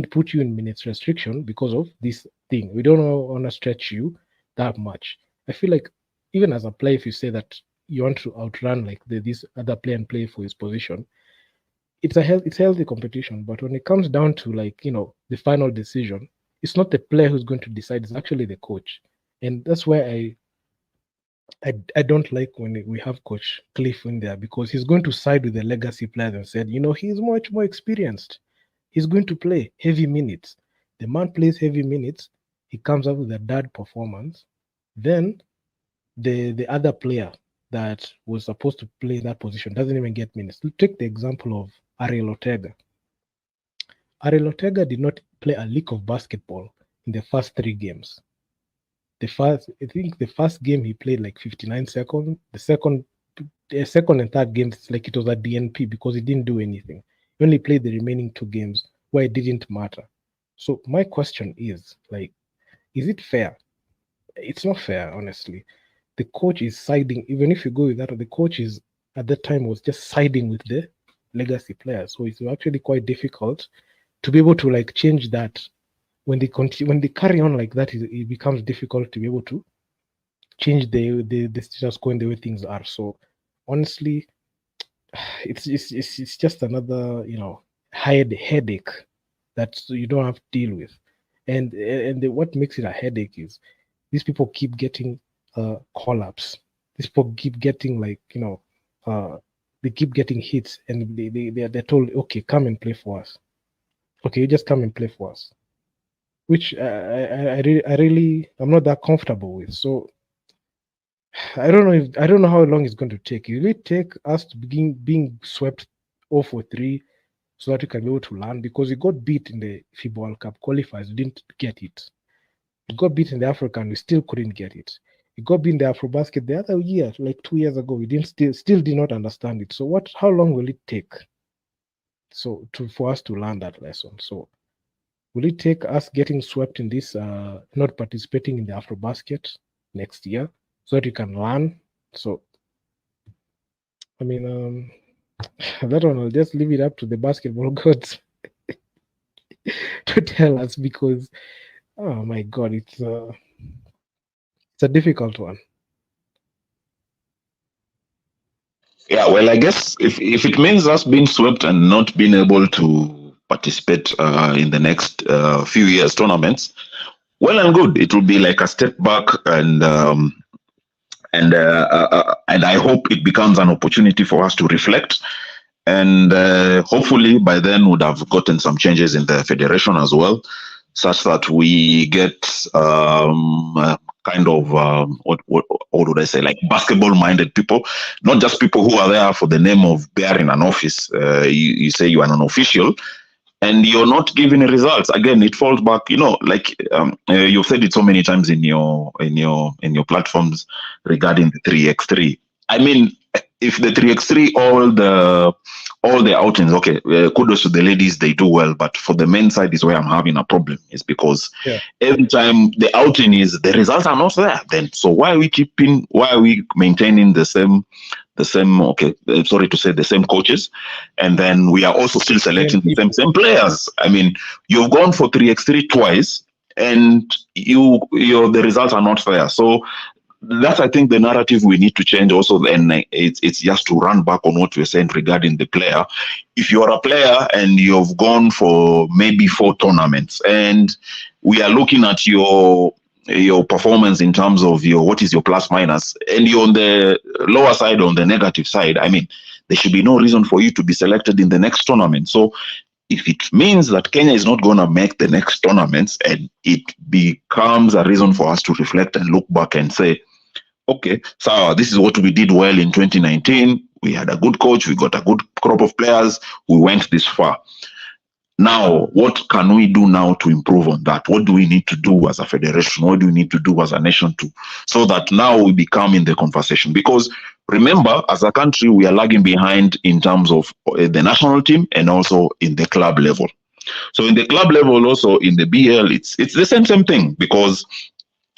put you in minutes restriction because of this thing. We don't want to stretch you that much. I feel like even as a player, if you say that you want to outrun like this other player and play for his position, it's healthy competition. But when it comes down to like the final decision, it's not the player who's going to decide, it's actually the coach. And that's why I don't like when we have Coach Cliff in there, because he's going to side with the legacy players and said, he's much more experienced. He's going to play heavy minutes. The man plays heavy minutes. He comes up with a dud performance. Then the other player that was supposed to play that position doesn't even get minutes. Take the example of Ariel Ortega. Ariel Ortega did not play a lick of basketball in the first 3 games. I think the first game he played like 59 seconds. The second second and third games, like it was a DNP because he didn't do anything. He only played the remaining 2 games where it didn't matter. So my question is, like, is it fair? It's not fair, honestly. The coach is siding, even if you go with that, the coach is at that time was just siding with the legacy players. So it's actually quite difficult to be able to like change that. When they continue, when they carry on like that, it becomes difficult to be able to change the status quo and the way things are. So honestly, it's just another headache that you don't have to deal with. And what makes it a headache is these people keep getting call-ups. These people keep getting they keep getting hits, and they're told, okay, come and play for us. Okay, you just come and play for us, which I'm not that comfortable with. So I don't know how long it's going to take. Will it take us to begin being swept 0-3 so that we can be able to learn? Because we got beat in the FIBA World Cup qualifiers, we didn't get it. We got beat in the African, we still couldn't get it. We got beat in the AfroBasket the other year, like 2 years ago. We didn't still did not understand it. So how long will it take? For us to learn that lesson. So will it take us getting swept in this, not participating in the AfroBasket next year, so that you can learn? So, I mean, that one I'll just leave it up to the basketball gods to tell us, because, oh my God, it's a difficult one. Yeah, well, I guess if it means us being swept and not being able to participate in the next few years tournaments, well and good. It will be like a step back, and I hope it becomes an opportunity for us to reflect. And hopefully by then would have gotten some changes in the federation as well, such that we get kind of what would I say, like basketball-minded people, not just people who are there for the name of bearing an office. You say you are an official, and you're not giving results. Again, it falls back, like you've said it so many times in your platforms regarding the 3x3. I mean, if the 3x3, all the outings, okay, kudos to the ladies, they do well, but for the men's side is where I'm having a problem, is because every time the outing is, the results are not there. Then so why are we maintaining the same okay, sorry to say, the same coaches, and then we are also still selecting the same players? I mean, you've gone for 3x3 twice, and the results are not fair. So that's, I think, the narrative we need to change also. And it's just to run back on what we're saying regarding the player. If you're a player and you've gone for maybe 4 tournaments, and we are looking at your performance in terms of what is your plus minus, and you're on the lower side, on the negative side, I mean, there should be no reason for you to be selected in the next tournament. So if it means that Kenya is not going to make the next tournaments, and it becomes a reason for us to reflect and look back and say, okay, so this is what we did well in 2019. We had a good coach. We got a good crop of players. We went this far. Now, what can we do now to improve on that? What do we need to do as a federation? What do we need to do as a nation so that now we become in the conversation? Because remember, as a country, we are lagging behind in terms of the national team and also in the club level. So in the club level, also in the BL, it's the same thing, because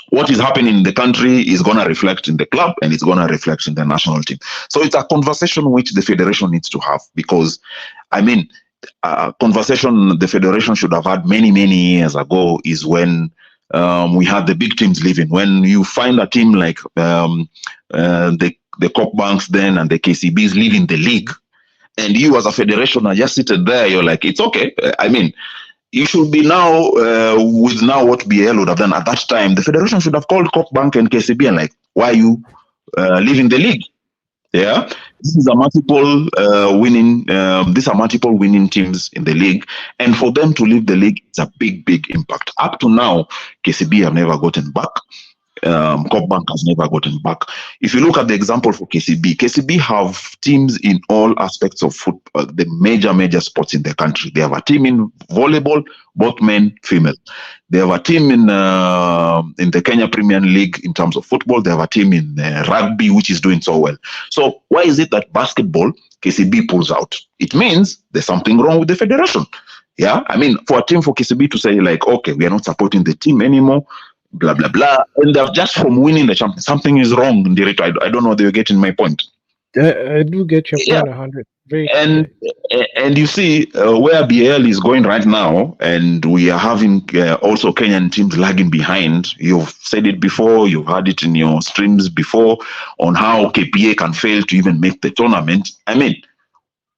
what is happening in the country is going to reflect in the club, and it's going to reflect in the national team. So it's a conversation which the federation needs to have, because, I mean, conversation the federation should have had many years ago is when we had the big teams leaving. When you find a team like the Corp Banks then and the KCBs leaving the league, and you as a federation are just seated there, you're like, it's okay. I mean, you should be now, with now what BL would have done at that time, the federation should have called Corp Bank and KCB and like, why are you leaving the league? Yeah, this is a multiple winning. These are multiple winning teams in the league, and for them to leave the league, it's a big impact. Up to now, KCB have never gotten back. Copbank has never gotten back. If you look at the example for KCB have teams in all aspects of football, the major sports in the country. They have a team in volleyball, both men, female. They have a team in the Kenya Premier League in terms of football. They have a team in rugby, which is doing so well. So why is it that basketball, KCB pulls out? It means there's something wrong with the federation. Yeah, I mean, for a team for KCB to say like, okay, we are not supporting the team anymore, blah blah blah, and they're just from winning the champion. Something is wrong, Nderitu. I don't know if you're getting my point. I do get your Yeah, point 100. Very and clear. and you see where BAL is going right now, and we are having also Kenyan teams lagging behind. You've said it before, you've had it in your streams before on how KPA can fail to even make the tournament. I mean,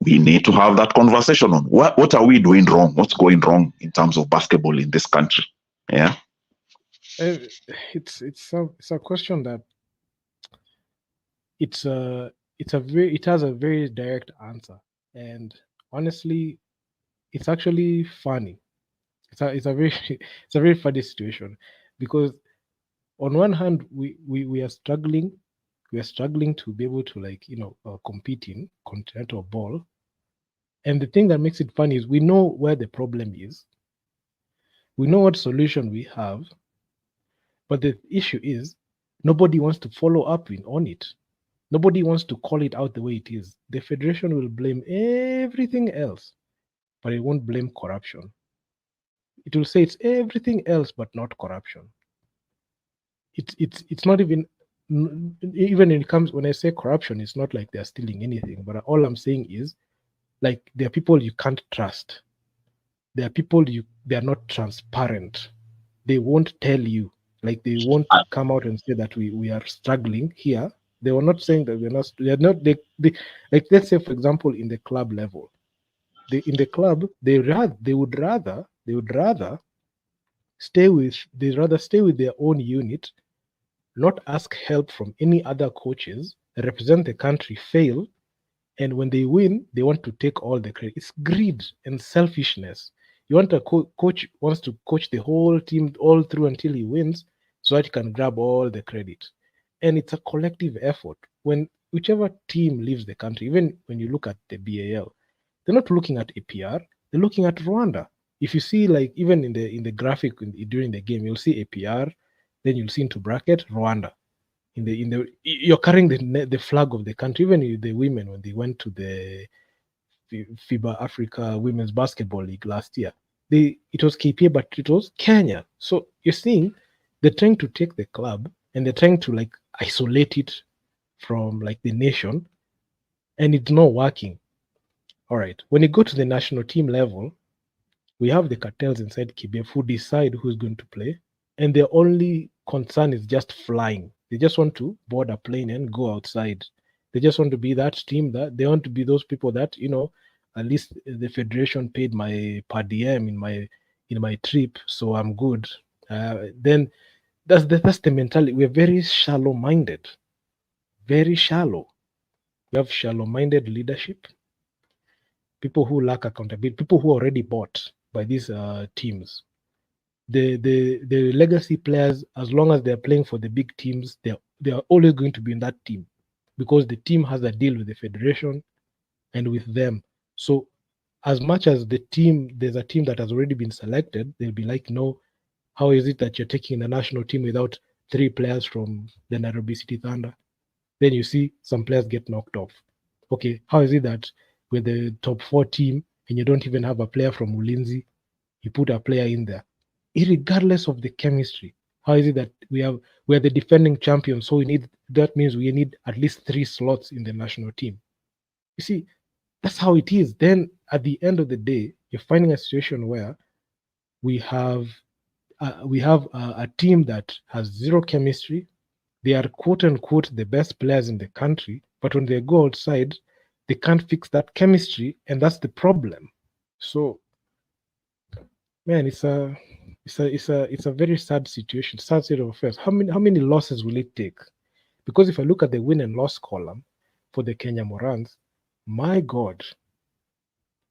we need to have that conversation on what are we doing wrong? What's going wrong in terms of basketball in this country? Yeah. It's a question that it has a very direct answer, and honestly, it's actually funny. It's a very funny situation, because on one hand we are struggling to be able to compete in continental ball, and the thing that makes it funny is we know where the problem is, we know what solution we have, but the issue is nobody wants to follow up on it. Nobody wants to call it out the way it is. The federation will blame everything else, but it won't blame corruption. It will say it's everything else but not corruption. It's not even when it comes, when I say corruption, it's not like they're stealing anything, but all I'm saying is, like, there are people you can't trust. There are people they are not transparent. They won't tell you. Like, they won't come out and say that we are struggling here. They were not saying that like, let's say, for example, in the club level, in the club, they would rather stay with their own unit, not ask help from any other coaches, represent the country, fail, and when they win, they want to take all the credit. It's greed and selfishness. You want a coach wants to coach the whole team all through until he wins, so that he can grab all the credit. And it's a collective effort. When whichever team leaves the country, even when you look at the BAL, they're not looking at APR, they're looking at Rwanda. If you see, like, even in the graphic during the game, you'll see APR, then you'll see into bracket Rwanda. You're carrying the flag of the country. Even the women, when they went to the FIBA Africa Women's Basketball League last year, it was KPA, but it was Kenya. So you're seeing they're trying to take the club and they're trying to, like, isolate it from, like, the nation, and it's not working. All right, when you go to the national team level, we have the cartels inside KBF who decide who's going to play, and their only concern is just flying. They just want to board a plane and go outside. They just want to be that team, that they want to be those people that, at least the federation paid my per diem in my trip, so I'm good. Then that's the mentality. We're very shallow-minded. Very shallow. We have shallow-minded leadership. People who lack accountability. People who are already bought by these teams. The legacy players, as long as they're playing for the big teams, they are always going to be in that team, because the team has a deal with the federation and with them. So as much as there's a team that has already been selected, they'll be like, no, how is it that you're taking the national team without 3 players from the Nairobi City Thunder? Then you see some players get knocked off. Okay, how is it that with the top 4 team and you don't even have a player from Ulinzi, you put a player in there? Irregardless of the chemistry, how is it that we're the defending champions, so that means we need at least 3 slots in the national team? You see, that's how it is. Then at the end of the day, you're finding a situation where we have a team that has zero chemistry. They are, quote unquote, the best players in the country, but when they go outside, they can't fix that chemistry, and that's the problem. So, man, it's a very sad situation, sad state of affairs. How many losses will it take? Because if I look at the win and loss column for the Kenya Morans, my God,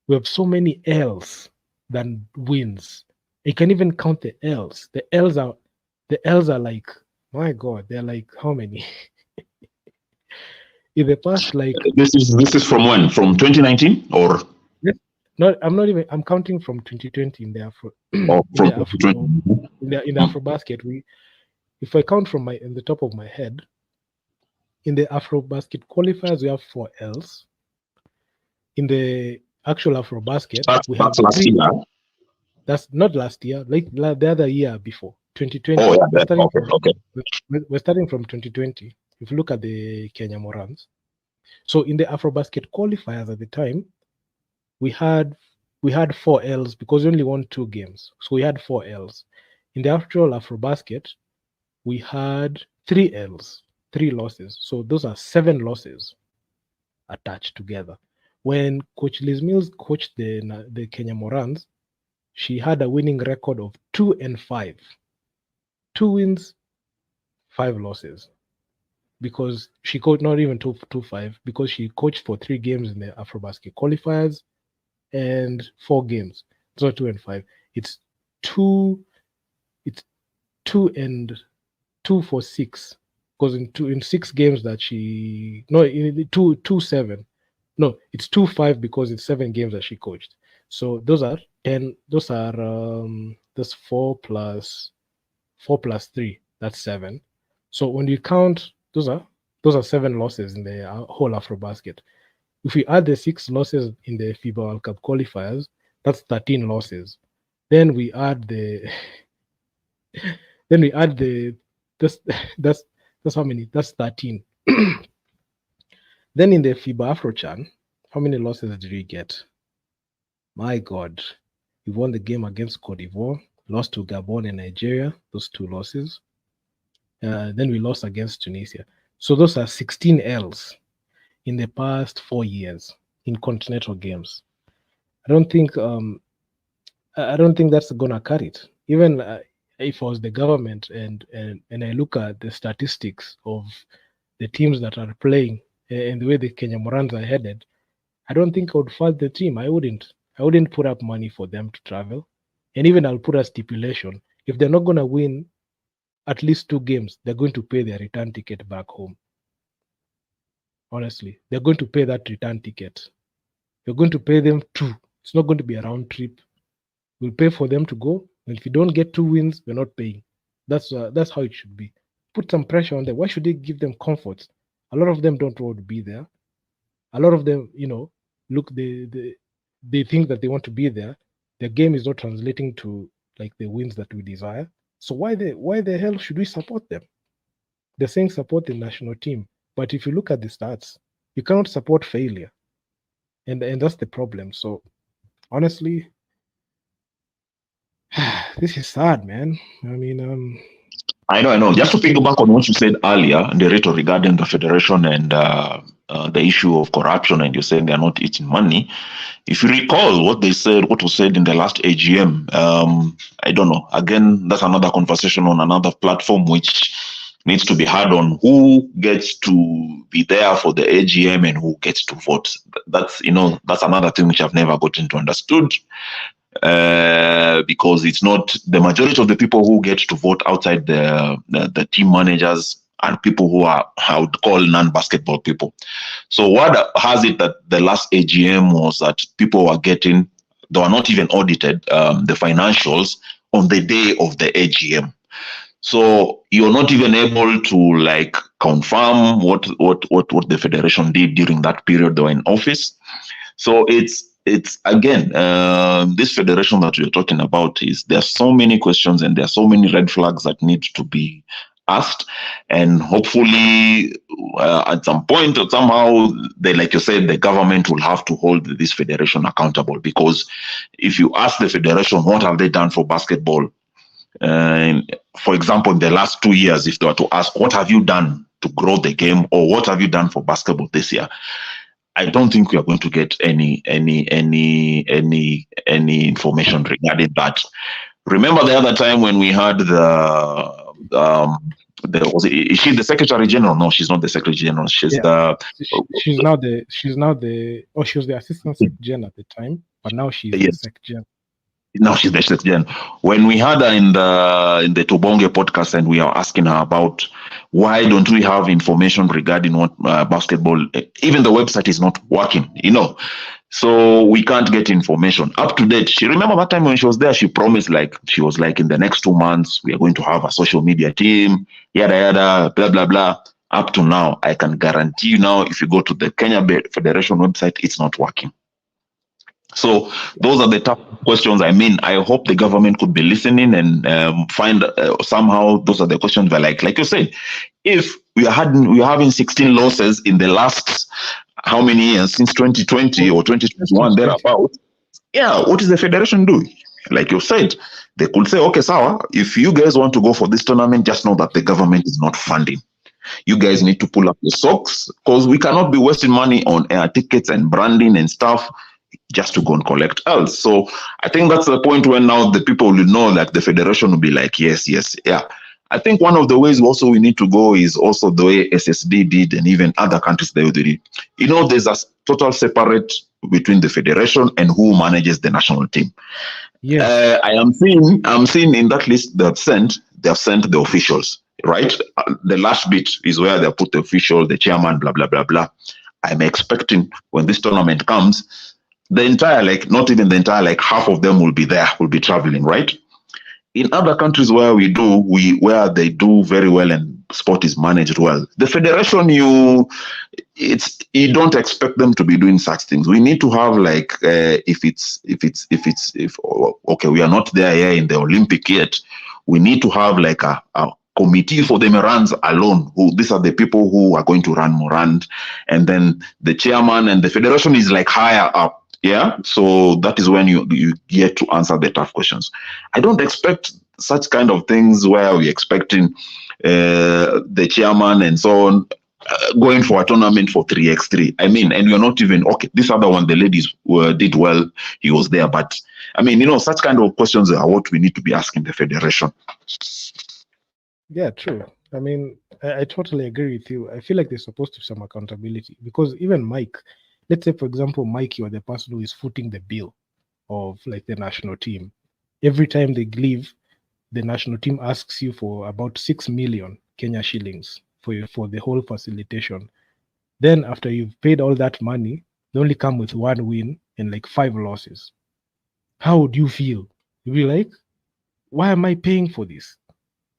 we have so many L's than wins. You can even count the L's. The L's are like My God, they're like how many? In the past, like This is from when? From 2019 or I'm not even. I'm counting from 2020 in the Afro, or in from the Afro, 2020? in the Afro basket. If I count from in the top of my head, in the Afro basket qualifiers, we have 4 L's. In the actual Afro basket, we have That's last three. year. That's not last year, like the other year before, Oh 2020. yeah, We're starting okay, from okay. we're starting from 2020. If you look at the Kenya Morans, so in the Afro basket qualifiers at the time, we had 4 L's because we only won 2 games. So we had 4 L's. In the actual Afrobasket, we had 3 L's, 3 losses. So those are 7 losses attached together. When Coach Liz Mills coached the Kenya Morans, she had a winning record of 2-5. 2 wins, 5 losses. Because she coached not even 2-5, because she coached for 3 games in the Afrobasket qualifiers and 4 games. So 2-5. It's two. It's 2 and 2 for 6. Because in 6 games that she in the 2-7. No, it's 2-5 because it's 7 games that she coached. So those are 10. Those are that's 4 plus 3. That's 7. So when you count, those are 7 losses in the whole Afrobasket. If we add the 6 losses in the FIBA World Cup qualifiers, that's 13 losses. Then we add the that's that's how many? That's 13. Then in the FIBA Afrochan, how many losses did we get? My God. We won the game against Cote d'Ivoire, lost to Gabon and Nigeria, those 2 losses. Then we lost against Tunisia. So those are 16 L's in the past 4 years in continental games. I don't think that's gonna cut it. Even if I was the government and I look at the statistics of the teams that are playing and the way the Kenya Morans are headed, I don't think I would fund the team. I wouldn't. I wouldn't put up money for them to travel. And even I'll put a stipulation. If they're not gonna win at least 2 games, they're going to pay their return ticket back home. Honestly, they're going to pay that return ticket. You're going to pay them 2. It's not going to be a round trip. We'll pay for them to go, and if you don't get 2 wins, we're not paying. That's how it should be. Put some pressure on them. Why should they give them comfort? A lot of them don't want to be there. A lot of them, look, they think that they want to be there. Their game is not translating to like the wins that we desire. So why the hell should we support them? They're saying support the national team, but if you look at the stats, you cannot support failure, and that's the problem. So honestly, this is sad, man. I mean, I know. Just to piggyback on what you said earlier, Nderitu, regarding the federation and the issue of corruption, and you're saying they're not eating money. If you recall what was said in the last AGM, I don't know. Again, that's another conversation on another platform, which needs to be had on who gets to be there for the AGM and who gets to vote. That's another thing which I've never gotten to understood. Because it's not the majority of the people who get to vote outside the team managers and people who are, I would call, non-basketball people. So what has it that the last AGM was that people were getting, they were not even audited, the financials on the day of the AGM. So you're not even able to confirm what the federation did during that period they were in office. So it's again, this federation that we're talking about there are so many questions and there are so many red flags that need to be asked, and hopefully at some point or somehow, like you said, the government will have to hold this federation accountable, because if you ask the federation what have they done for basketball, for example, in the last 2 years, if they were to ask what have you done to grow the game or what have you done for basketball this year, I don't think we are going to get any information regarding that. Remember the other time when we had is she the Secretary General? No, she's not the Secretary General. She's she's now the she was the Assistant Sec Gen at the time, but now she's the Sec Gen. Now she's the SSGN. When we had her in the Tobonge podcast, and we are asking her about why don't we have information regarding what basketball, even the website is not working, so we can't get information up to date. She remember that time when she was there, she promised, like, she was like, in the next 2 months we are going to have a social media team, yada yada, blah blah blah. Up to now, I can guarantee you now, if you go to the Kenya Federation website, it's not working. So those are the tough questions. I mean, I hope the government could be listening and find somehow those are the questions. But like you said, if we are having 16 losses in the last how many years, since 2020 or 2021 thereabout, what is the federation doing? Like you said, they could say, okay, Sawa, if you guys want to go for this tournament, just know that the government is not funding. You guys need to pull up your socks, because we cannot be wasting money on air tickets and branding and stuff just to go and collect else. So I think that's the point when now the people will know that the federation will be like, yes, yeah. I think one of the ways also we need to go is also the way SSD did, and even other countries they did. There's a total separate between the federation and who manages the national team. Yes. I'm seeing in that list they have sent the officials, right? The last bit is where they put the official, the chairman, blah blah blah blah. I'm expecting when this tournament comes, the entire, not even the entire, half of them will be traveling, right? In other countries where where they do very well and sport is managed well, the federation, you don't expect them to be doing such things. We need to have okay, we are not there here in the Olympic yet. We need to have a committee for the Morans alone. These are the people who are going to run Morans, and then the chairman and the federation is higher up. Yeah, so that is when you get to answer the tough questions. I don't expect such kind of things where we're expecting the chairman and so on going for a tournament for 3x3. I mean, and you're not even, okay, this other one, the ladies did well, he was there. But I mean, such kind of questions are what we need to be asking the federation. Yeah, true. I mean, I totally agree with you. I feel like there's supposed to be some accountability, because even Mike, let's say, for example, Mike, you are the person who is footing the bill of the national team. Every time they leave, the national team asks you for about 6 million Kenya shillings for the whole facilitation. Then after you've paid all that money, they only come with 1 win and 5 losses. How would you feel? You'd be like, why am I paying for this?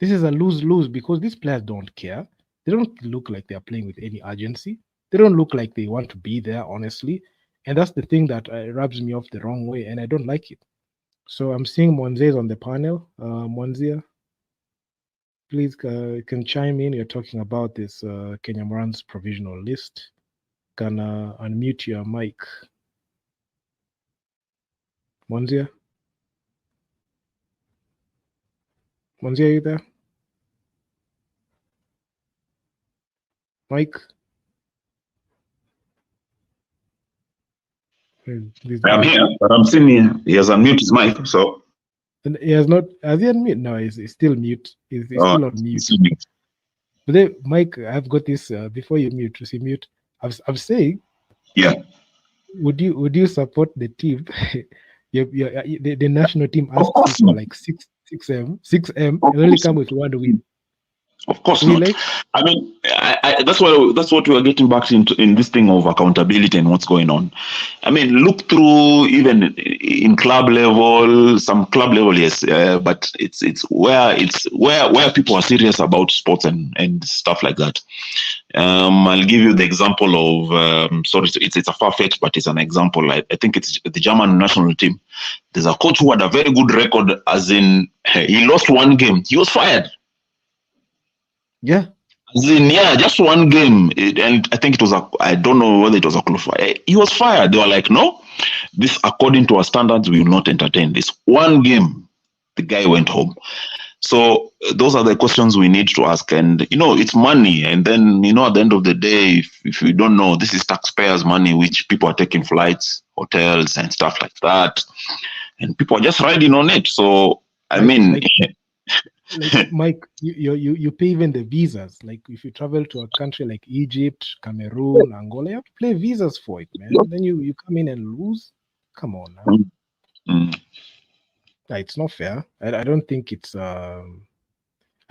This is a lose-lose, because these players don't care. They don't look like they're playing with any urgency. They don't look like they want to be there, honestly. And that's the thing that rubs me off the wrong way, and I don't like it. So I'm seeing Monzes on the panel. Monzia, please can chime in. You're talking about this Kenya Morans provisional list. Can unmute your mic. Monzia? Monzia, are you there? Mike? I'm here, but I'm seeing he has unmuted his mic, so. And he has not, has he unmuted? No, he's still mute. He's still on mute. Mute. But then, Mike, I've got this before you mute. To see mute, I'm saying, yeah. Would you support the team? The national team asks you for 6M, and only come with 1 win. Of course not. I mean, that's what we are getting back into in this thing of accountability and what's going on. I mean, look through even in club level, some club level, yes, but it's where people are serious about sports and stuff like that. I'll give you the example of sorry, it's a far-fetched, but it's an example. I think it's the German national team. There's a coach who had a very good record, as in he lost 1 game, he was fired. Yeah. Just 1 game, and I think it was I don't know whether it was a close fire. He was fired. They were like, no, this according to our standards, we will not entertain this. 1 game, the guy went home. So those are the questions we need to ask, and it's money, and then at the end of the day, if you don't know, this is taxpayers' money, which people are taking flights, hotels, and stuff like that, and people are just riding on it. So I mean. Mike, you pay even the visas. Like if you travel to a country like Egypt, Cameroon, Angola, you have to pay visas for it, man. Then you come in and lose. Come on now. It's not fair. I don't think it's I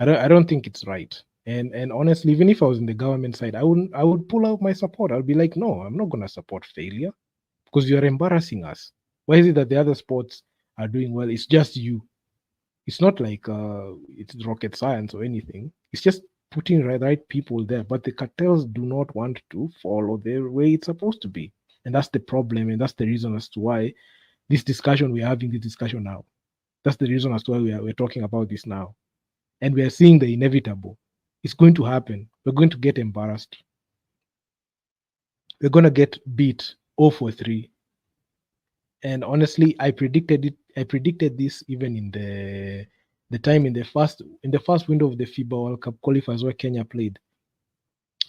don't think it's right. And honestly, even if I was in the government side, I would pull out my support. I'll be like, no, I'm not gonna support failure because you're embarrassing us. Why is it that the other sports are doing well? It's just you. It's not like it's rocket science or anything. It's just putting right people there. But the cartels do not want to follow the way it's supposed to be. And that's the problem. And that's the reason as to why we're having this discussion now. That's the reason as to why we're talking about this now. And we are seeing the inevitable. It's going to happen. We're going to get embarrassed. We're going to get beat 0 for 3. And honestly, I predicted it. I predicted this even in the time in the first window of the FIBA World Cup qualifiers where Kenya played.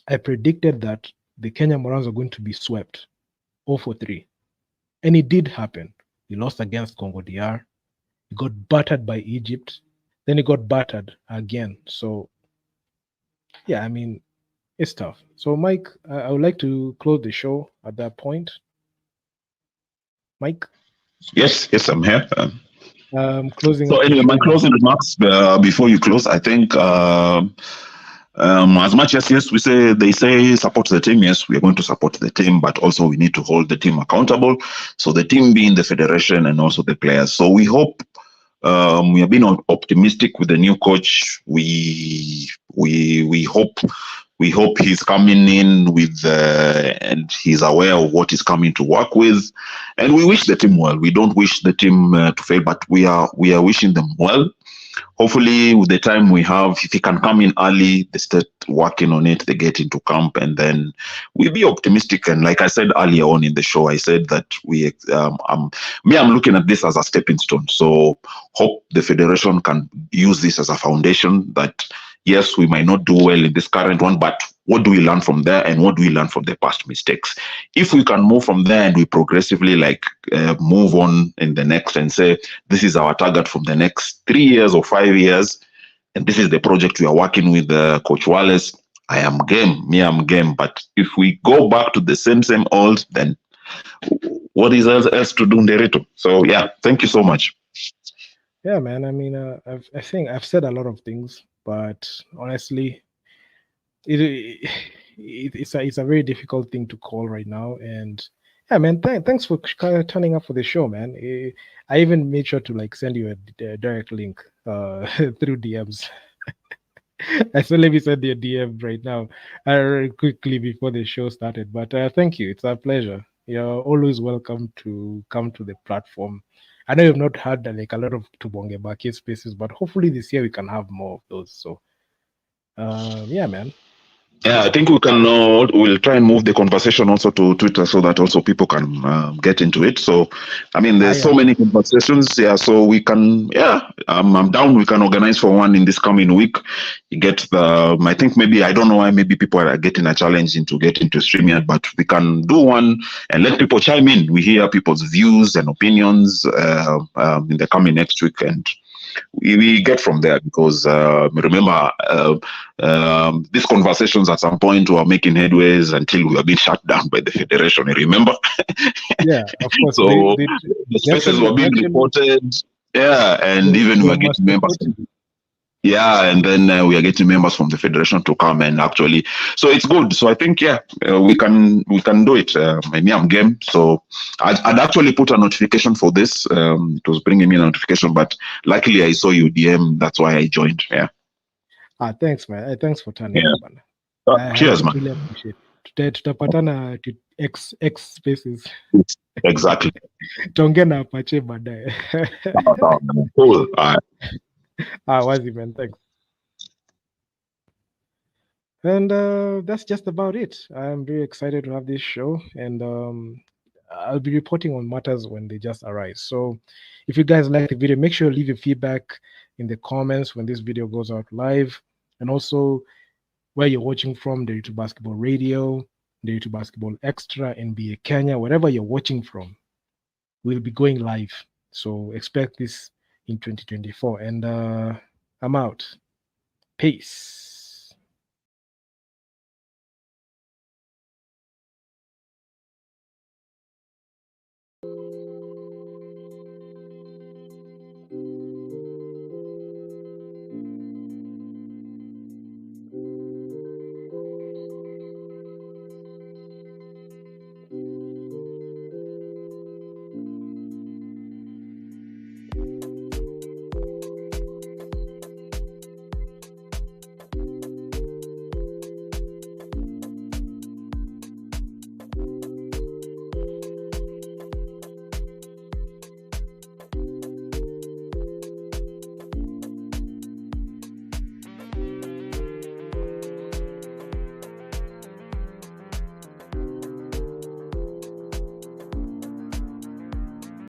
I predicted that the Kenya Morans are going to be swept 0 for 3. And it did happen. We lost against Congo DR. We got battered by Egypt. Then it got battered again. So, yeah, I mean, it's tough. So, Mike, I would like to close the show at that point. Mike? Yes, I'm here. Closing So up the anyway, show. my closing remarks before you close, I think as much as yes, they say support the team. Yes, we are going to support the team, but also we need to hold the team accountable. So the team being the federation and also the players. So we hope we have been optimistic with the new coach. We hope he's coming in with and he's aware of what he's coming to work with, and we wish the team well. We don't wish the team to fail, but we are wishing them well. Hopefully, with the time we have, if he can come in early, they start working on it, they get into camp, and then we'll be optimistic. And like I said earlier on in the show, I said that I'm looking at this as a stepping stone. So hope the federation can use this as a foundation that, yes, we might not do well in this current one, but what do we learn from there and what do we learn from the past mistakes? If we can move from there and we progressively move on in the next and say, this is our target from the next 3 years or 5 years, and this is the project we are working with Coach Wallace, I am game. But if we go back to the same old, then what is else to do, Nderitu? So yeah, thank you so much. Yeah, man. I mean, I think I've said a lot of things, but honestly, it's a very difficult thing to call right now. And yeah, man, thanks for turning up for the show, man. I even made sure to send you a direct link through DMs. I still let me send you a DM right now, quickly before the show started. But thank you. It's a pleasure. You're always welcome to come to the platform. I know you've not had a lot of Tubonge Baki spaces, but hopefully this year we can have more of those. So, yeah, man. Yeah, I think we can. We'll try and move the conversation also to Twitter so that also people can get into it. So, I mean, there's so many conversations. Yeah, so we can. Yeah, I'm down. We can organize for one in this coming week. You get the. I think maybe I don't know why maybe people are getting a challenge into getting to StreamYard, but we can do one and let people chime in. We hear people's views and opinions in the coming next week, and we get from there because remember these conversations at some point were making headways until we were being shut down by the federation. Remember? Yeah, of course. So the spaces were being reported. Yeah, and even we were getting members. Yeah, and then we are getting members from the federation to come and actually. So it's good. So I think we can do it. Maybe I'm game. So I'd actually put a notification for this. It was bringing me a notification, but luckily I saw you DM. That's why I joined. Yeah. Thanks, man. Thanks for turning up, man. Cheers, man. Really appreciate it. Tutapatana X spaces. Exactly. Tongea na Apache baadaye. Cool. All right. Wazi, man. Thanks. And that's just about it. I'm very excited to have this show, and I'll be reporting on matters when they just arise. So if you guys like the video, make sure you leave your feedback in the comments when this video goes out live, and also where you're watching from, Nderitu Basketball Radio, Nderitu Basketball Extra, NBA Kenya, wherever you're watching from, we'll be going live. So expect this in 2024. And I'm out. Peace.